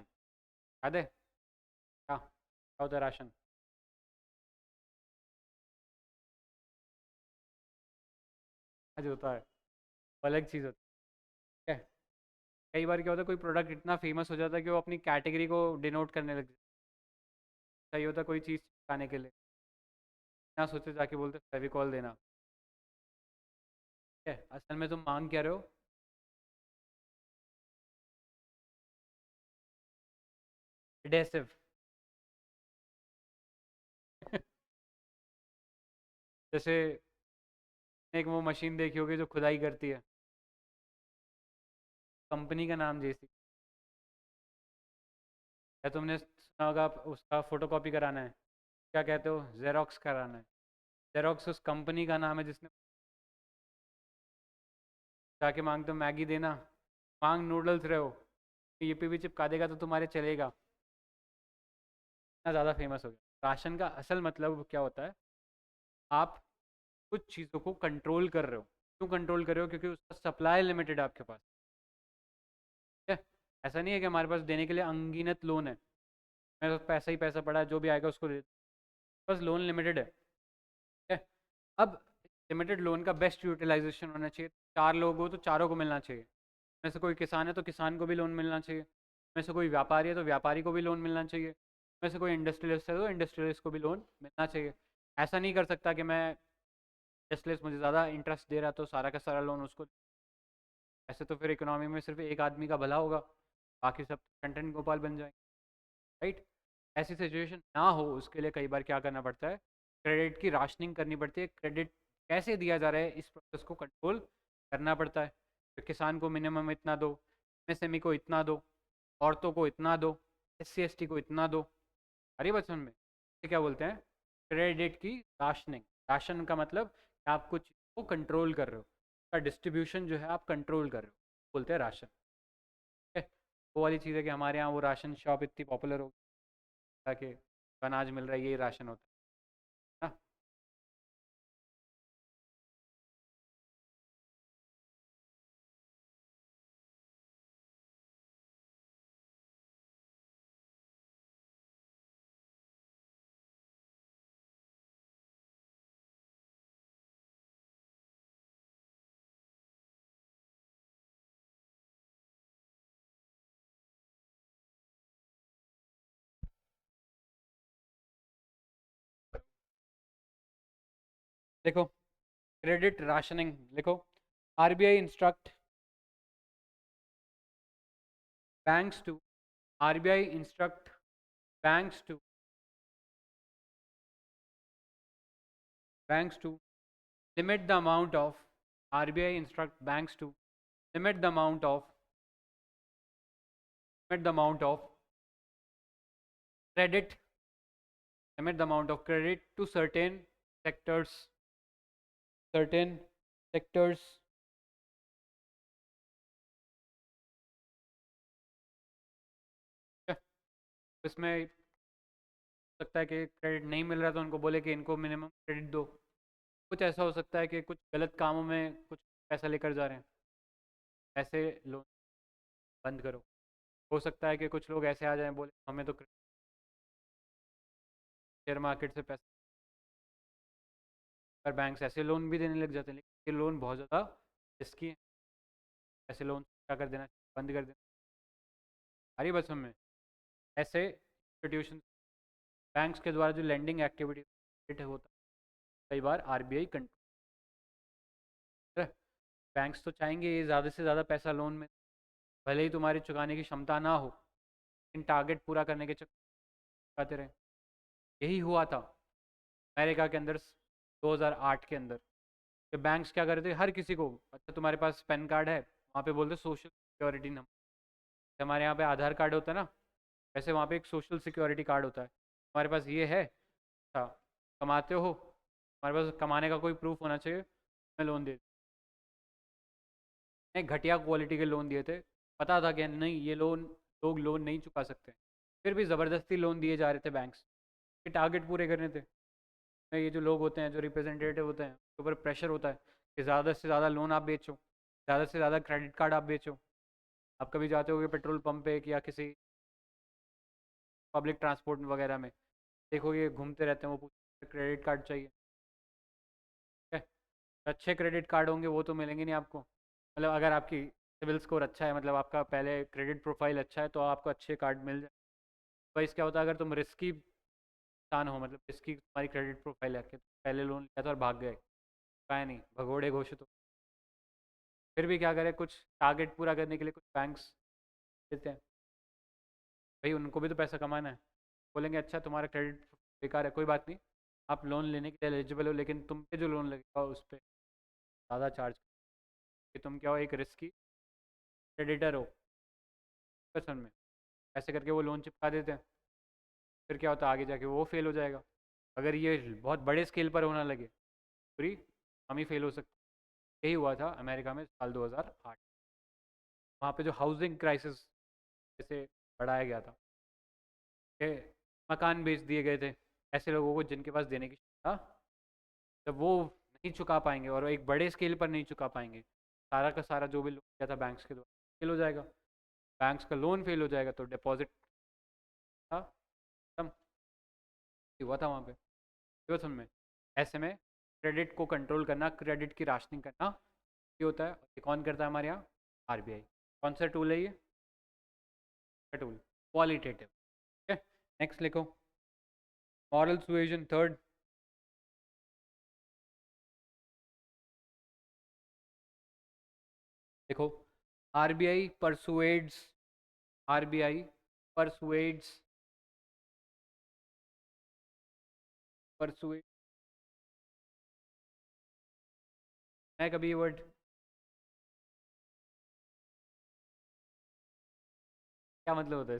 याद है क्या होता है राशन? आज होता है, अलग चीज़ होती है। कई बार क्या होता है, कोई प्रोडक्ट इतना फेमस हो जाता है कि वो अपनी कैटेगरी को डिनोट करने लग जाता है, चाहिए होता है कोई चीज़ खाने के लिए। ना सोचे जाके बोलते फेविकॉल देना। ठीक है, असल में तुम मांग क्या रहे हो? एडेसिव। जैसे एक वो मशीन देखी होगी जो खुदाई करती है, कंपनी का नाम जैसी। या तुमने सुना होगा उसका फोटोकॉपी कराना है, क्या कहते हो? जेरोक्स कराना है। जेरोक्स उस कंपनी का नाम है जिसने। जाके मांगते हो मैगी देना, मांग नूडल्स रहे हो, ये पे भी चिपका देगा तो तुम्हारे चलेगा। इतना ज़्यादा फेमस हो गया। राशन का असल मतलब क्या होता है? आप कुछ चीज़ों को कंट्रोल कर रहे हो। क्यों कंट्रोल कर रहे हो? क्योंकि उसका सप्लाई लिमिटेड है आपके पास। ठीक है, ऐसा नहीं है कि हमारे पास देने के लिए अनगिनत लोन है, मेरे पास पैसा ही पैसा पड़ा है, जो भी आएगा उसको दे। बस लोन लिमिटेड है। ठीक है, अब लिमिटेड लोन का बेस्ट यूटिलाइजेशन होना चाहिए। चार लोग हो तो चारों को मिलना चाहिए। में से कोई किसान है तो किसान को भी लोन मिलना चाहिए, में से कोई व्यापारी है तो व्यापारी को भी लोन मिलना चाहिए, में से कोई इंडस्ट्रियलिस्ट है तो इंडस्ट्रियलिस्ट को भी लोन मिलना चाहिए। ऐसा नहीं कर सकता कि मैं इंडस्ट्रियलिस्ट मुझे ज़्यादा इंटरेस्ट दे रहा तो सारा का सारा लोन उसको। ऐसे तो फिर इकोनॉमी में सिर्फ एक आदमी का भला होगा, बाकी सब कंटेंट गोपाल बन जाएंगे। राइट? ऐसी सिचुएशन ना हो उसके लिए कई बार क्या करना पड़ता है? क्रेडिट की राशनिंग करनी पड़ती है। क्रेडिट कैसे दिया जा रहा है इस प्रोसेस को कंट्रोल करना पड़ता है। तो किसान को मिनिमम इतना दो, एमएसएमई को इतना दो, औरतों को इतना दो, SC ST को इतना दो। अरे बचपन में ये क्या बोलते हैं? क्रेडिट की राशनिंग। राशन का मतलब कि आप कुछ को कंट्रोल कर रहे हो, का डिस्ट्रीब्यूशन जो है आप कंट्रोल कर रहे हो, बोलते हैं राशन। ठीक है? वो वाली चीज़ है कि हमारे यहाँ वो राशन शॉप इतनी पॉपुलर हो ताकि अनाज मिल रहा है, यही राशन होता है ना। देखो, क्रेडिट राशनिंग लिखो। RBI instruct banks to RBI instruct banks to banks to limit the amount of RBI instruct banks to limit the amount of limit the amount of credit limit the amount of credit to certain sectors. इसमें हो सकता है कि क्रेडिट नहीं मिल रहा तो उनको बोले कि इनको मिनिमम क्रेडिट दो। कुछ ऐसा हो सकता है कि कुछ गलत कामों में कुछ पैसा लेकर जा रहे हैं, ऐसे लोन बंद करो। हो सकता है कि कुछ लोग ऐसे आ जाएं बोले हमें तो शेयर मार्केट से पैसा, पर बैंक्स ऐसे लोन भी देने लग जाते हैं, लेकिन ये लोन बहुत ज़्यादा रिस्की है। ऐसे लोन क्या कर देना, बंद कर देना। हमारी बस में ऐसे इंस्टीट्यूशन बैंक्स के द्वारा जो लैंडिंग एक्टिविटी होता है कई बार RBI कंट्रोल। बैंक्स तो चाहेंगे ये ज़्यादा से ज़्यादा पैसा लोन में, भले ही तुम्हारी चुकाने की क्षमता ना हो, लेकिन टारगेट पूरा करने के चुकाते रहे। यही हुआ था अमेरिका के अंदर 2008 के अंदर, कि बैंक्स क्या कर रहे थे हर किसी को, अच्छा तुम्हारे पास पैन कार्ड है, वहाँ पे बोलते सोशल सिक्योरिटी नंबर। हमारे यहाँ पे आधार कार्ड होता है ना, वैसे वहाँ पे एक सोशल सिक्योरिटी कार्ड होता है। हमारे पास ये है, अच्छा कमाते हो, हमारे पास कमाने का कोई प्रूफ होना चाहिए, मैं लोन दे। नहीं, घटिया क्वालिटी के लोन दिए थे, पता था कि नहीं ये लोन लोग लोन नहीं चुका सकते, फिर भी ज़बरदस्ती लोन दिए जा रहे थे बैंक्स के, टारगेट पूरे करने थे। ये जो लोग होते हैं जो रिप्रेजेंटेटिव होते हैं उनके ऊपर प्रेशर होता है कि ज़्यादा से ज़्यादा लोन आप बेचो, ज़्यादा से ज़्यादा क्रेडिट कार्ड आप बेचो। आप कभी जाते हो पेट्रोल पंप पे या किसी पब्लिक ट्रांसपोर्ट वगैरह में, देखोगे घूमते रहते हैं वो पूछते हैं क्रेडिट कार्ड चाहिए। ठीक है, अच्छे क्रेडिट कार्ड होंगे वो तो मिलेंगे नहीं आपको, मतलब अगर आपकी सिविल स्कोर अच्छा है, मतलब आपका पहले क्रेडिट प्रोफाइल अच्छा है तो आपको अच्छे कार्ड मिल जाए। तो इस क्या होता है, अगर तुम रिस्की इंसान हो, मतलब रिस्की तुम्हारी क्रेडिट प्रोफाइल है कि पहले लोन लिया था और भाग गए, चुकाया नहीं, भगोड़े घोषित हो। फिर भी क्या करें, कुछ टारगेट पूरा करने के लिए कुछ बैंक्स देते हैं, भाई उनको भी तो पैसा कमाना है। बोलेंगे अच्छा तुम्हारा क्रेडिट बेकार है, कोई बात नहीं, आप लोन लेने के लिए एलिजिबल हो, लेकिन तुम पे जो लोन लगेगा उस पर ज़्यादा चार्ज, कि तुम क्या हो, एक रिस्की क्रेडिटर हो पर्सन में, ऐसे करके वो लोन चिपका देते हैं। फिर क्या होता है, आगे जाके वो फेल हो जाएगा। अगर ये बहुत बड़े स्केल पर होना लगे, पूरी हम ही फेल हो सकते। यही हुआ था अमेरिका में साल 2008, वहाँ पे जो हाउसिंग क्राइसिस जैसे बढ़ाया गया था कि मकान बेच दिए गए थे ऐसे लोगों को जिनके पास देने की क्षमता, जब वो नहीं चुका पाएंगे और एक बड़े स्केल पर नहीं चुका पाएंगे, सारा का सारा जो भी लोन किया था बैंक्स के द्वारा फेल हो जाएगा, बैंक्स का लोन फेल हो जाएगा, तो डिपॉजिट था खत्म। हुआ था वहाँ पे, ये समझ में। ऐसे में क्रेडिट को कंट्रोल करना, क्रेडिट की राशनिंग करना ये होता है। ये कौन करता है हमारे यहाँ, आरबीआई। कौन सा टूल है ये, टूल क्वालिटेटिव। ठीक है, नेक्स्ट लिखो, मॉरल सुएजन थर्ड। देखो, आरबीआई परसुएड्स, आरबीआई परसुएड्स, परसुएड, मैं कभी ये वर्ड, क्या मतलब होता है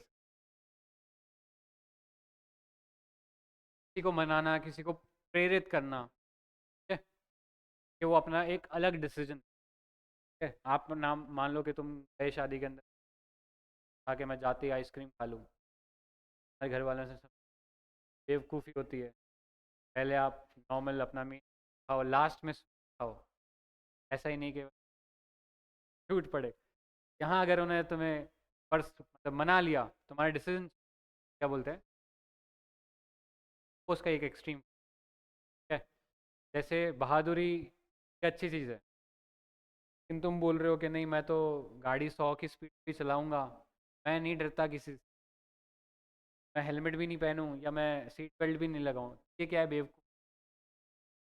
किसी को मनाना, किसी को प्रेरित करना, ठीक है, कि वो अपना एक अलग डिसीजन। ठीक है, आप नाम मान लो कि तुम गए शादी के अंदर, आके मैं जाते ही आइसक्रीम खा लूँ, हमारे घर वालों से सब बेवकूफ़ी होती है, पहले आप नॉर्मल अपना मीट खाओ, लास्ट में खाओ, ऐसा ही नहीं कि छूट पड़े। यहाँ अगर उन्होंने तुम्हें पर्स मतलब मना लिया, तुम्हारे डिसीजन, क्या बोलते हैं उसका एक एक्सट्रीम है। जैसे बहादुरी की अच्छी चीज़ है, लेकिन तुम बोल रहे हो कि नहीं मैं तो गाड़ी 100 की स्पीड भी चलाऊंगा, मैं नहीं डरता किसी से, मैं हेलमेट भी नहीं पहनूं या मैं सीट बेल्ट भी नहीं लगाऊं, ये क्या है, बेवकूफ़।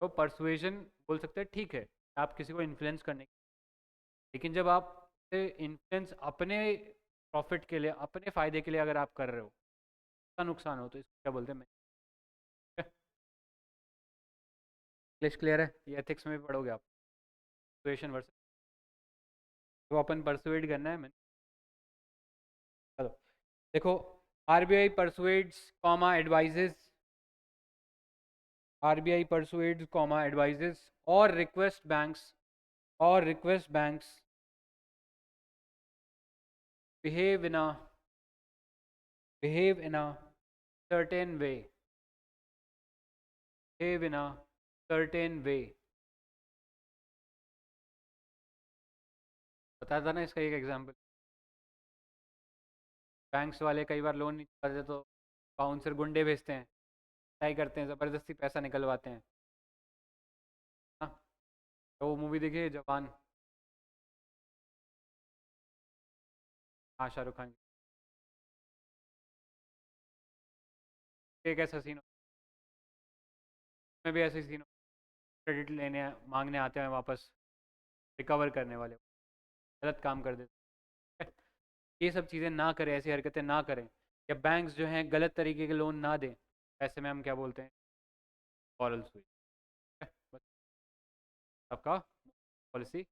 तो परसुएजन बोल सकते हैं ठीक है, आप किसी को इन्फ्लुएंस करने की, लेकिन जब आप इन्फ्लुएंस अपने प्रॉफिट के लिए, अपने फ़ायदे के लिए अगर आप कर रहे हो, उसका नुकसान हो, तो इसको क्या बोलते हैं, इंग्लिश क्लियर है, ये एथिक्स में भी पढ़ोगे आप, परसुएशन वर्सेस, तो अपन परसुएड करना है। मैं चलो देखो, RBI persuades comma advises, RBI persuades comma advises और रिक्वेस्ट बैंक्स, और request banks behave in a behave in a certain way, behave in a certain way। बताया था ना इसका एक एग्जांपल, बैंक्स वाले कई बार लोन नहीं चुकाते तो बाउंसर गुंडे भेजते हैं, ट्राई करते हैं, ज़बरदस्ती पैसा निकलवाते हैं। हाँ, तो वो मूवी देखिए जवान, हाँ शाहरुख खान की, एक ऐसा सीन में भी ऐसे सीन, क्रेडिट लेने मांगने आते हैं वापस, रिकवर करने वाले गलत काम कर देते हैं। ये सब चीज़ें ना करें, ऐसी हरकतें ना करें, या बैंक्स जो हैं गलत तरीके के लोन ना दें, ऐसे में हम क्या बोलते हैं, मॉरल सुई। बस आपका पॉलिसी